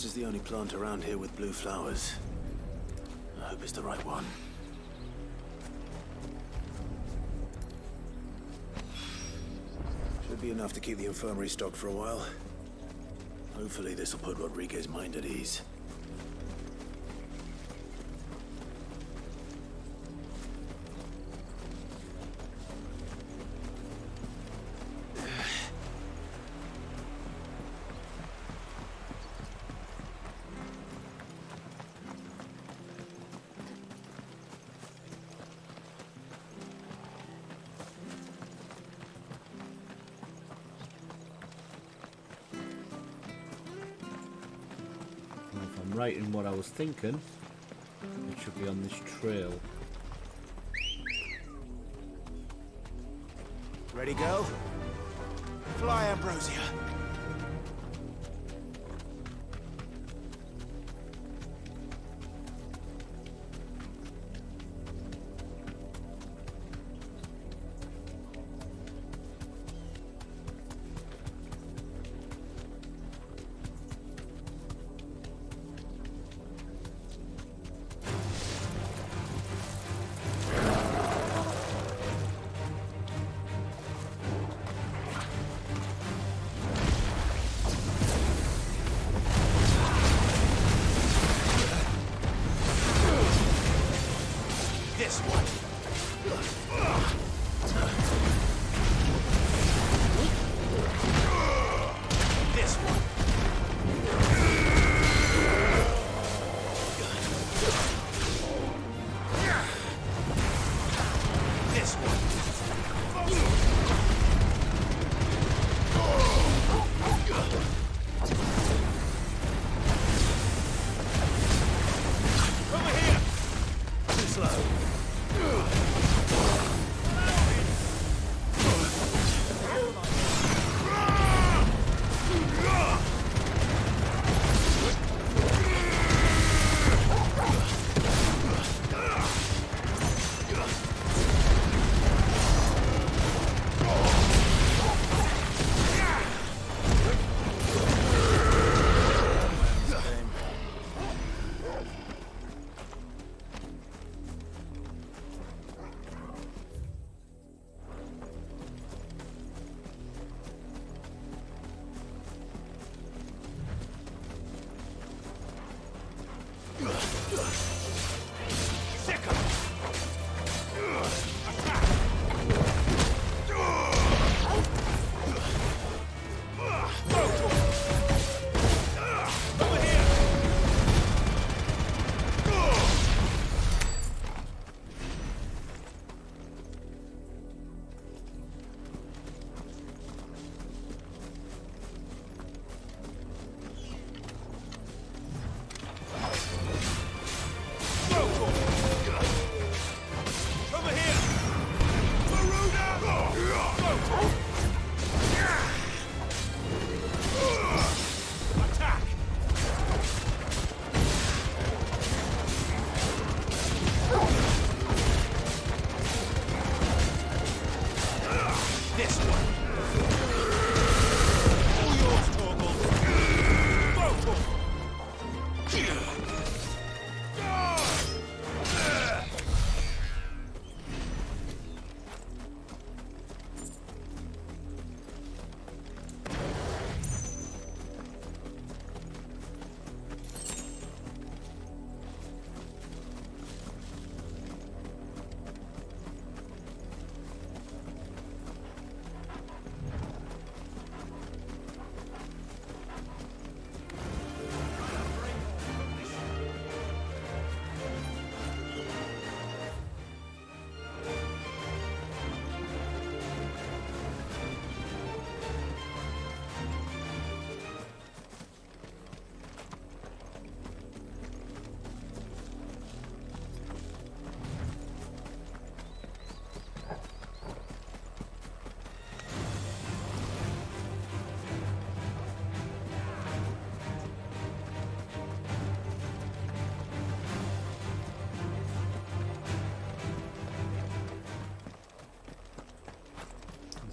is the only plant around here with blue flowers. I hope it's the right one. Should be enough to keep the infirmary stocked for a while. Hopefully this will put Rodriguez's mind at ease. Right in what I was thinking, it should be on this trail. Ready, go? Fly, Ambrosia. This one. This one. This one. Over here. Too slow.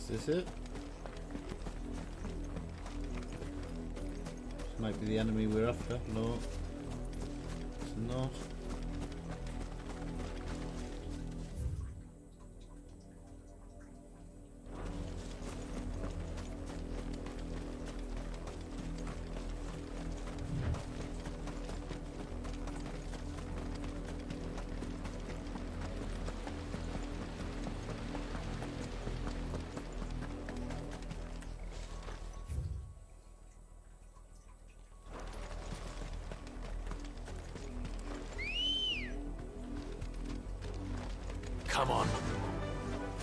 Is this it? might be the enemy we're after. No, it's not. Come on.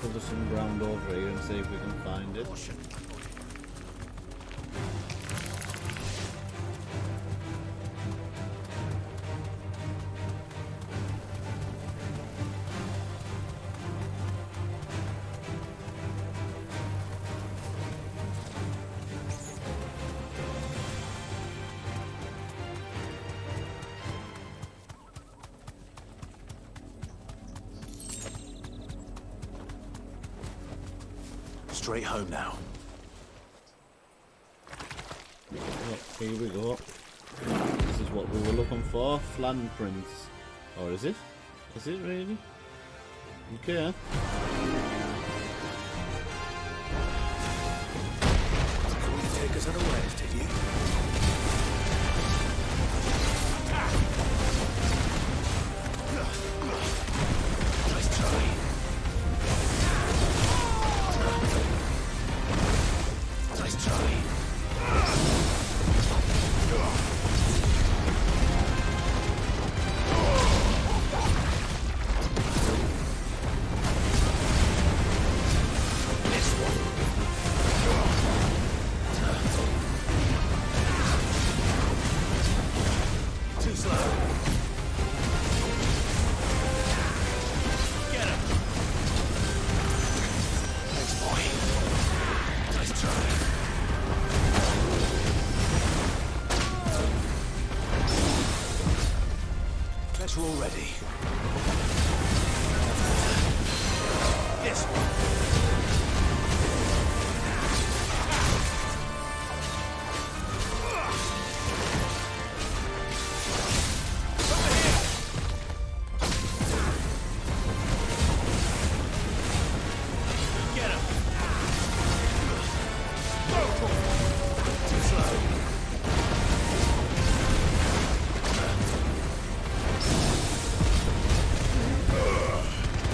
Cover some ground over here and see if we can find it. Straight home now. Yep, here we go. This is what we were looking for. Flan prints. Or is it? Is it really? Okay. Going to take us unawares, did you? Nice try. Nice try. Too slow. Get him. Thanks, boy. Nice try. Guess we're all ready. This one. Get him! Too slow.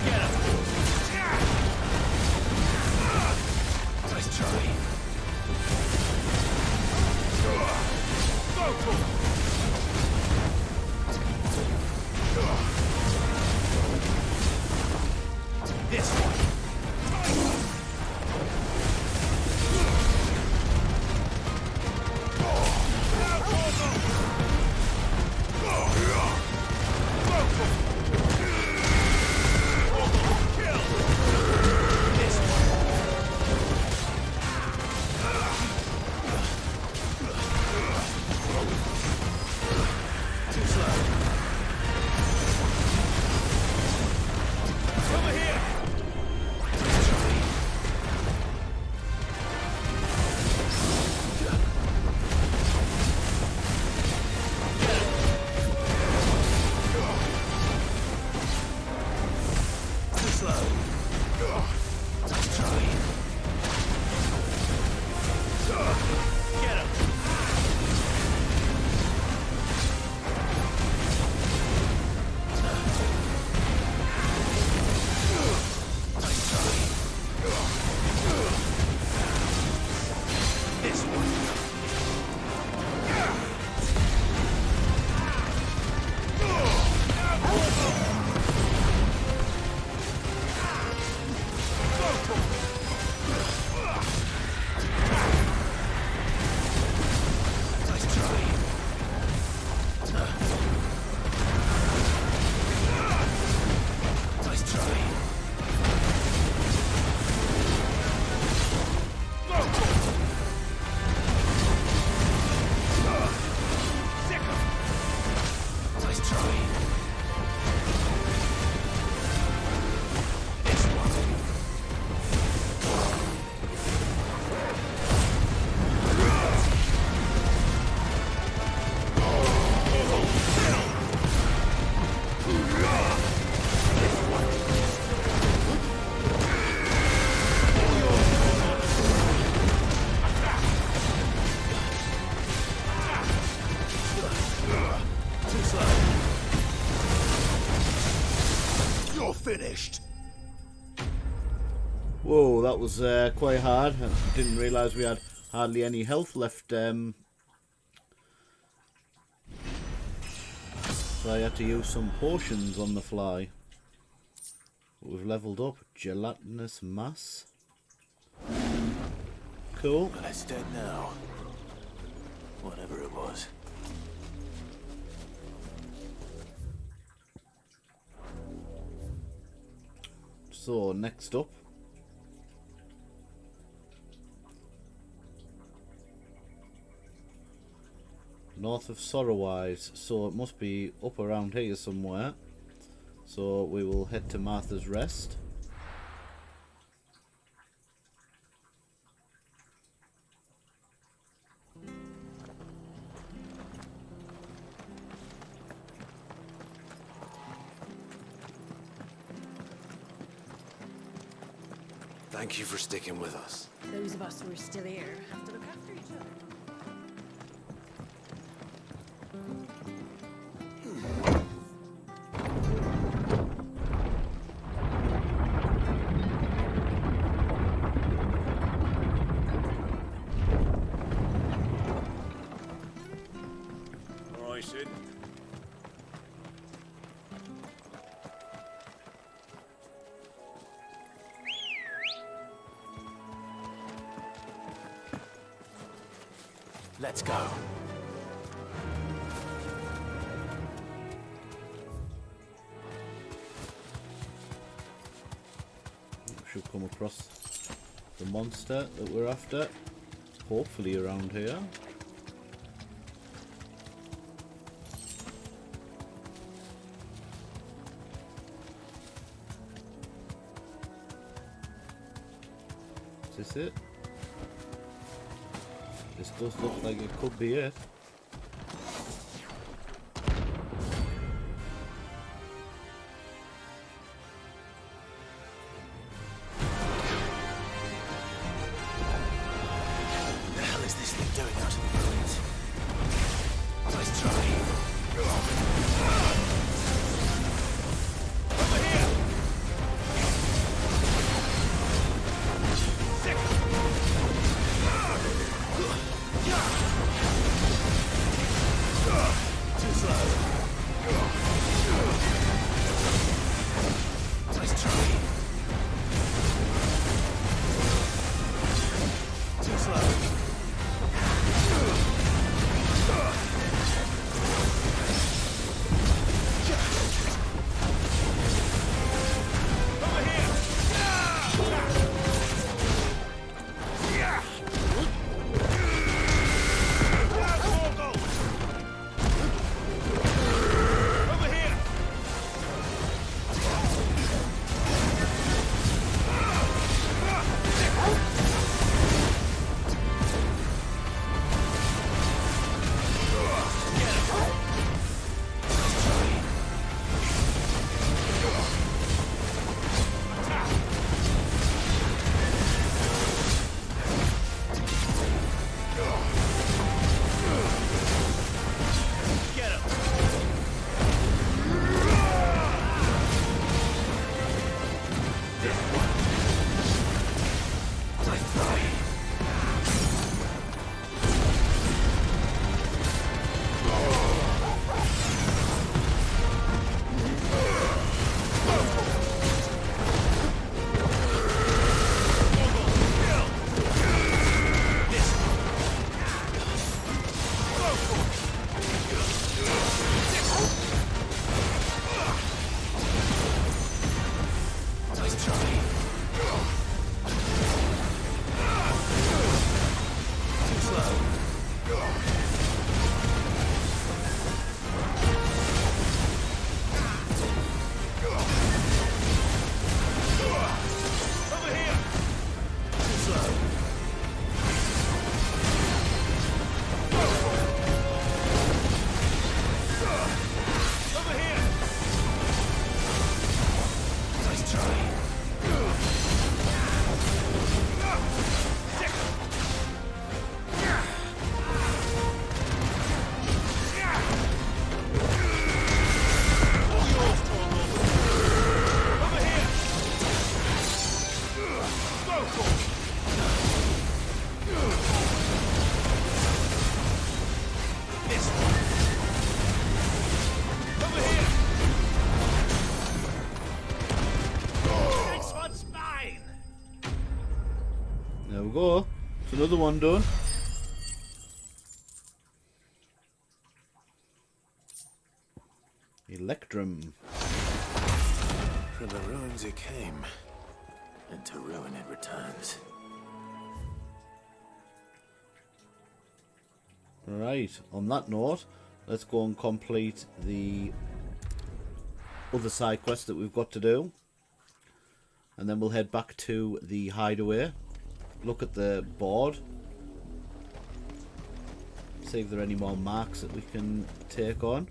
Get him! Nice try. This one. This one. that was quite hard. I didn't realise we had hardly any health left. So I had to use some potions on the fly. We've levelled up. Gelatinous mass. Cool. Well, it's dead now. Whatever it was. So, next up. North of Sorrowise. So it must be up around here somewhere. So we will head to Martha's Rest. Thank you for sticking with us. Those of us who are still here have to look after each other. All right, Sid. Let's go. Should come across the monster that we're after. Hopefully around here. Is this it? This does look like it could be it. What the hell is this thing doing out in the ruins? Nice try. Over here! Too slow. Nice try. Too slow. Over here! Over here! Get him! This one. Nice try. Nice try. Too slow. Over here. Too slow. Over here. Nice try. another one done. Electrum. From the ruins it came, and to ruin it returns. Right, on that note, let's go and complete the other side quest that we've got to do. And then we'll head back to the hideaway, look at the board, see if there are any more marks that we can take on.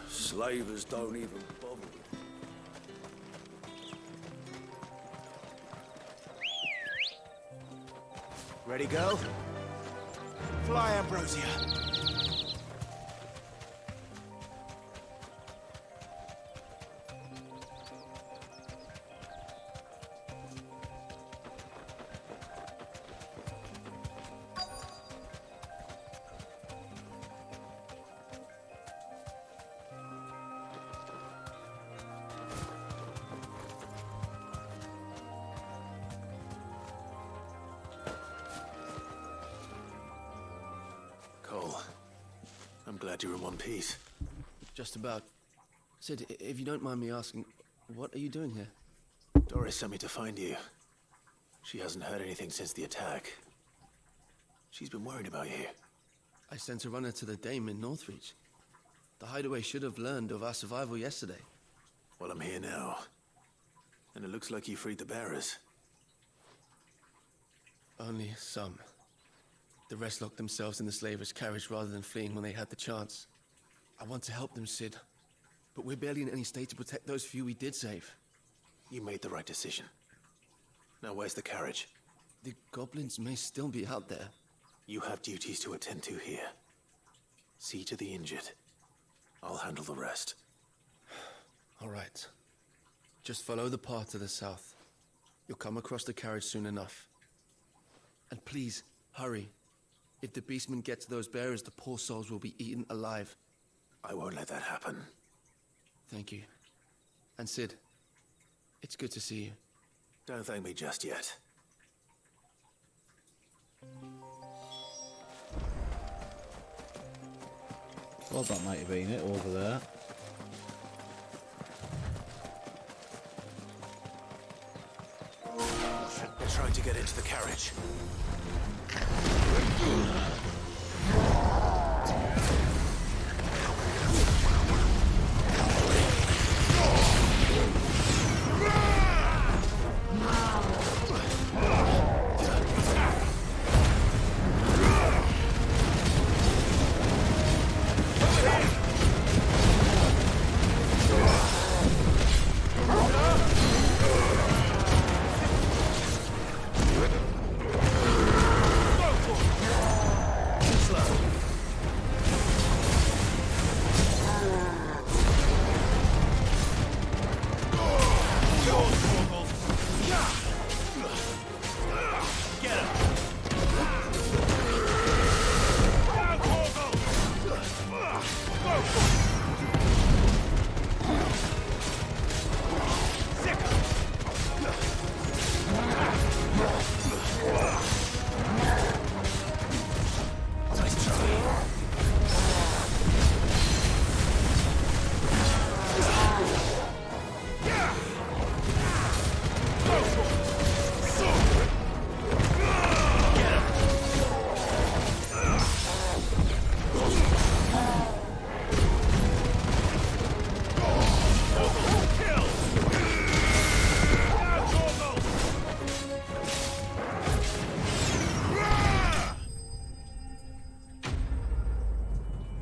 Slavers don't even bother. Ready, go? Fly, Ambrosia. Cole, I'm glad you're in one piece. Just about. Sid, if you don't mind me asking, what are you doing here? Doris sent me to find you. She hasn't heard anything since the attack. She's been worried about you. I sent a runner to the Dame in Northreach. The hideaway should have learned of our survival yesterday. Well, I'm here now. And it looks like you freed the bearers. Only some. The rest locked themselves in the slavers' carriage rather than fleeing when they had the chance. I want to help them, Sid. But we're barely in any state to protect those few we did save. You made the right decision. Now where's the carriage? The goblins may still be out there. You have duties to attend to here. See to the injured. I'll handle the rest. All right. Just follow the path to the south. You'll come across the carriage soon enough. And please, hurry. If the beastmen get to those bearers, the poor souls will be eaten alive. I won't let that happen. Thank you. And Sid, it's good to see you. Don't thank me just yet. Well, that might have been it over there. They're trying to get into the carriage.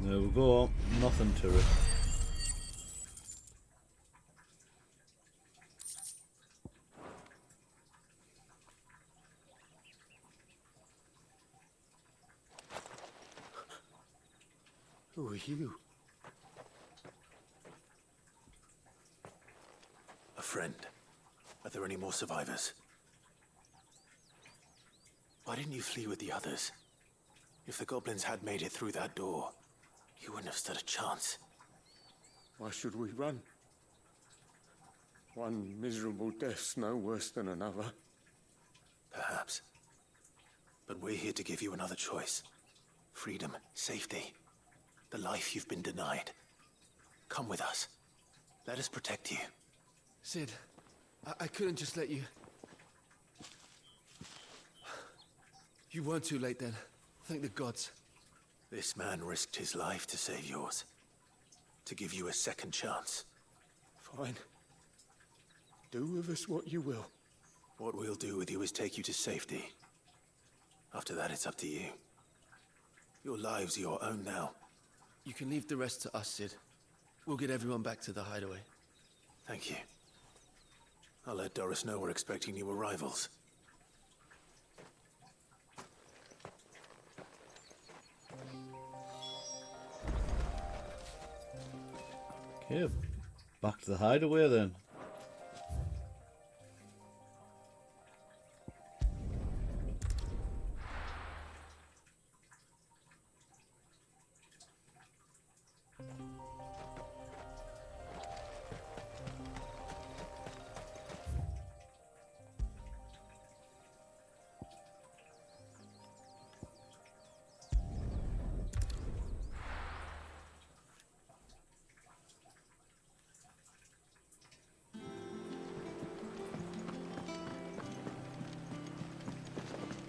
There we go. Nothing to it. Who are you? A friend. Are there any more survivors? Why didn't you flee with the others? If the goblins had made it through that door, you wouldn't have stood a chance. Why should we run? One miserable death's no worse than another. Perhaps. But we're here to give you another choice. Freedom, safety, the life you've been denied. Come with us. Let us protect you. Sid, I couldn't just let you... You weren't too late then. Thank the gods. This man risked his life to save yours. To give you a second chance. Fine. Do with us what you will. What we'll do with you is take you to safety. After that, it's up to you. Your lives are your own now. You can leave the rest to us, Sid. We'll get everyone back to the hideaway. Thank you. I'll let Doris know we're expecting new arrivals. Okay, back to the hideaway then.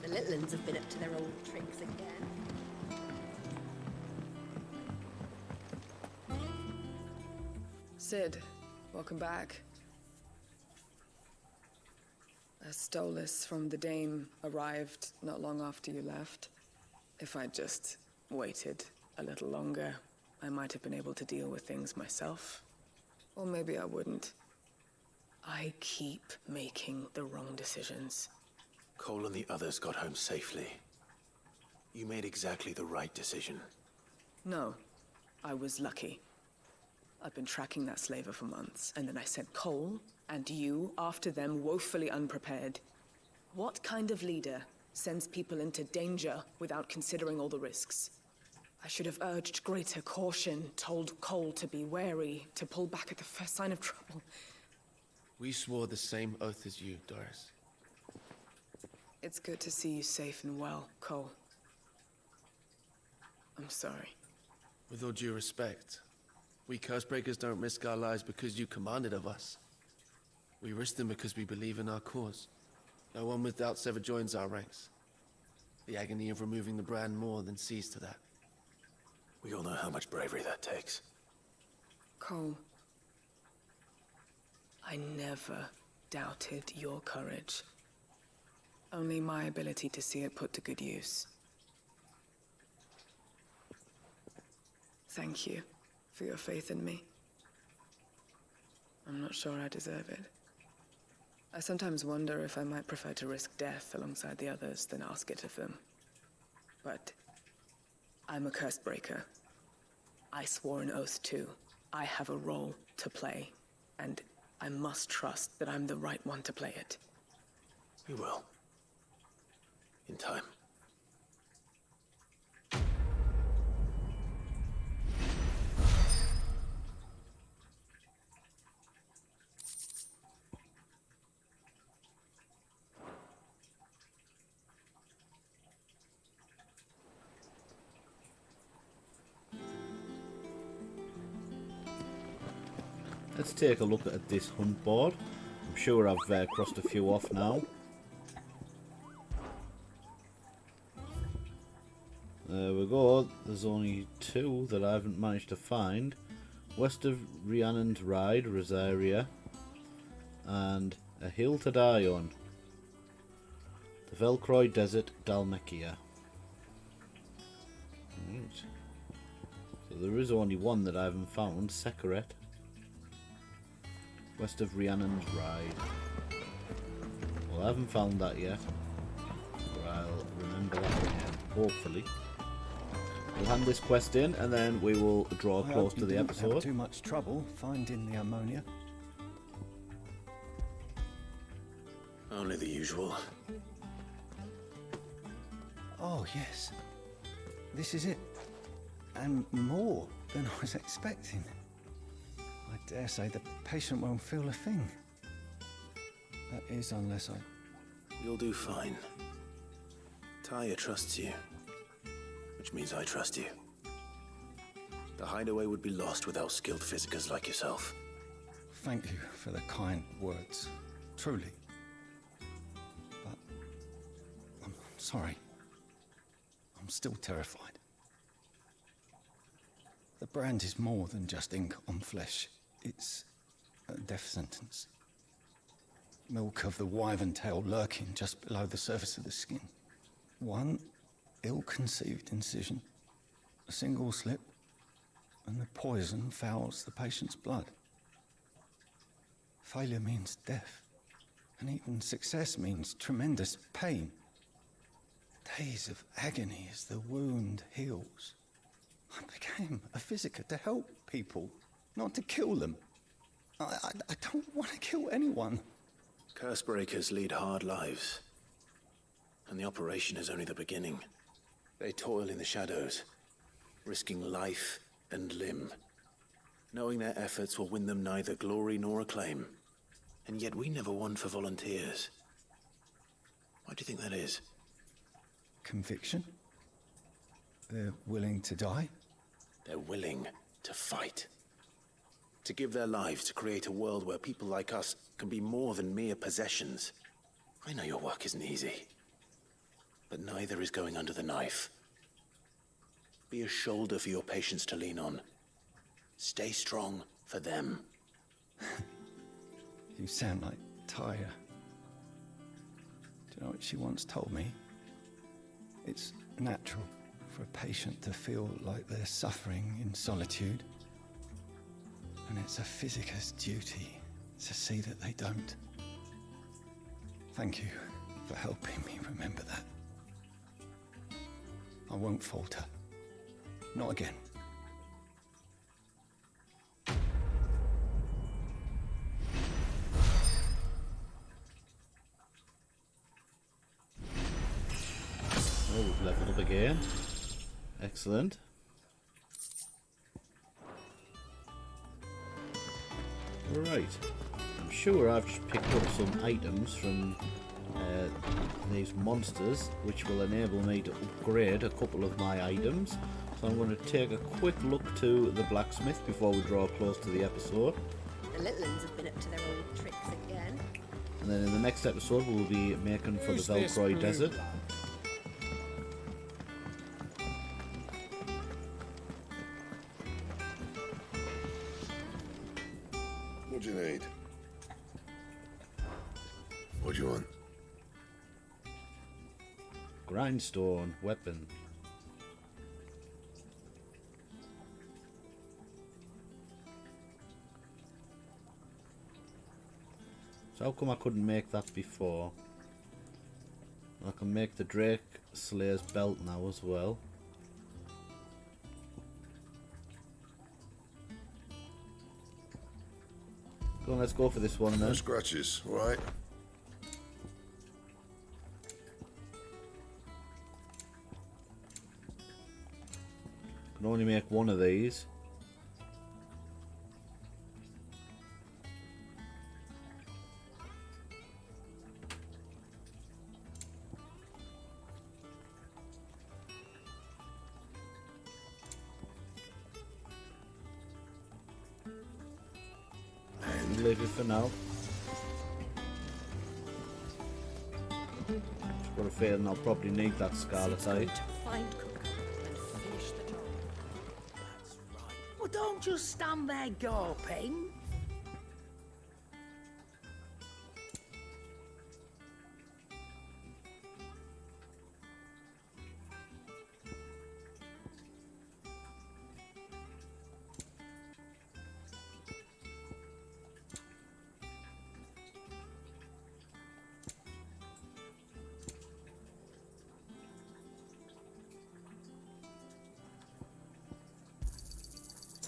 The little ones have been up to their old tricks again. Sid, welcome back. A Stolas from the Dame arrived not long after you left. If I'd just waited a little longer, I might have been able to deal with things myself. Or maybe I wouldn't. I keep making the wrong decisions. Cole and the others got home safely. You made exactly the right decision. No, I was lucky. I've been tracking that slaver for months, and then I sent Cole and you after them woefully unprepared. What kind of leader sends people into danger without considering all the risks? I should have urged greater caution, told Cole to be wary, to pull back at the first sign of trouble. We swore the same oath as you, Doris. It's good to see you safe and well, Cole. I'm sorry. With all due respect, we Cursebreakers don't risk our lives because you commanded of us. We risk them because we believe in our cause. No one with doubts ever joins our ranks. The agony of removing the brand more than sees to that. We all know how much bravery that takes. Cole, I never doubted your courage. Only my ability to see it put to good use. Thank you for your faith in me. I'm not sure I deserve it. I sometimes wonder if I might prefer to risk death alongside the others than ask it of them. But I'm a Cursebreaker. I swore an oath too. I have a role to play, and I must trust that I'm the right one to play it. You will. In time. Let's take a look at this hunt board. I'm sure I've crossed a few off now. There we go. There's only two that I haven't managed to find. West of Rhiannon's Ride, Rosaria, and A Hill to Die On. The Velcroy Desert, Dalmekia. Right. So there is only one that I haven't found, Sekaret. West of Rhiannon's Ride. Well, I haven't found that yet. But I'll remember that again, hopefully. We'll hand this quest in and then we will draw close to the episode. Have too much trouble finding the ammonia. Only the usual. Oh, yes. This is it. And more than I was expecting. I dare say the patient won't feel a thing. That is, unless I... You'll do fine. Talia trusts you, which means I trust you. The hideaway would be lost without skilled physicers like yourself. Thank you for the kind words. Truly. But... I'm sorry. I'm still terrified. The brand is more than just ink on flesh. It's a death sentence. Milk of the wyvern tail lurking just below the surface of the skin. One ill-conceived incision, a single slip, and the poison fouls the patient's blood. Failure means death, and even success means tremendous pain. Days of agony as the wound heals. I became a physiker to help people, not to kill them. I don't want to kill anyone. Cursebreakers lead hard lives, and the operation is only the beginning. They toil in the shadows, risking life and limb, knowing their efforts will win them neither glory nor acclaim. And yet we never won for volunteers. Why do you think that is? Conviction? They're willing to die? They're willing to fight. To give their lives to create a world where people like us can be more than mere possessions. I know your work isn't easy, but neither is going under the knife. Be a shoulder for your patients to lean on. Stay strong for them. You sound like Tyre. Do you know what she once told me? It's natural for a patient to feel like they're suffering in solitude. And it's a physiker's duty to see that they don't. Thank you for helping me remember that. I won't falter. Not again. Oh, we've leveled up again. Excellent. Right. I'm sure I've just picked up some items from these monsters, which will enable me to upgrade a couple of my items. So I'm going to take a quick look to the blacksmith before we draw close to the episode. The little ones have been up to their old tricks again. And then in the next episode we'll be making for the Velcroy Desert. What do you need? What do you want? Grindstone weapon. So how come I couldn't make that before? I can make the Drake Slayer's belt now as well. Go on, let's go for this one then. No scratches, all right? Can only make one of these. Leave it for now. Just got a feeling I'll probably need that Scarlet Eye. Find Kupka and finish the job. That's right. Well, don't just stand there gawping.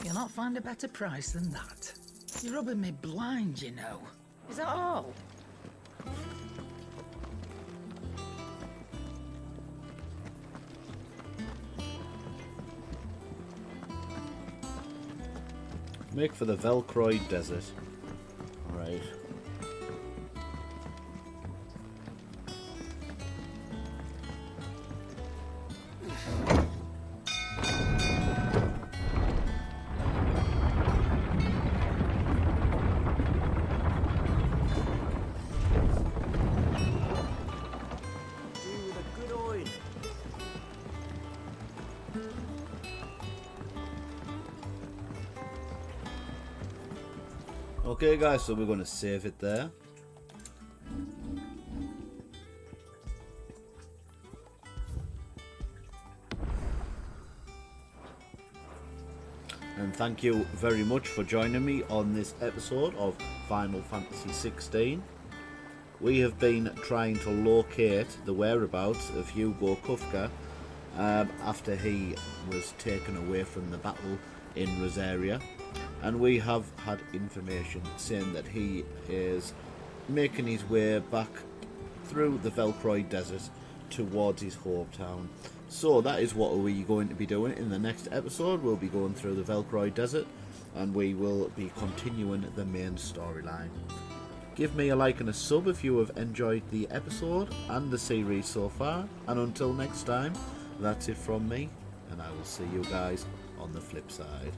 You'll not find a better price than that. You're rubbing me blind, you know. Is that all? Make for the Velcroid Desert. Alright. Okay guys, so we're going to save it there. And thank you very much for joining me on this episode of Final Fantasy XVI. We have been trying to locate the whereabouts of Hugo Kupka after he was taken away from the battle in Rosaria. And we have had information saying that he is making his way back through the Velcroid Desert towards his hometown. So that is what we're going to be doing in the next episode. We'll be going through the Velcroid Desert and we will be continuing the main storyline. Give me a like and a sub if you have enjoyed the episode and the series so far. And until next time, that's it from me, and I will see you guys on the flip side.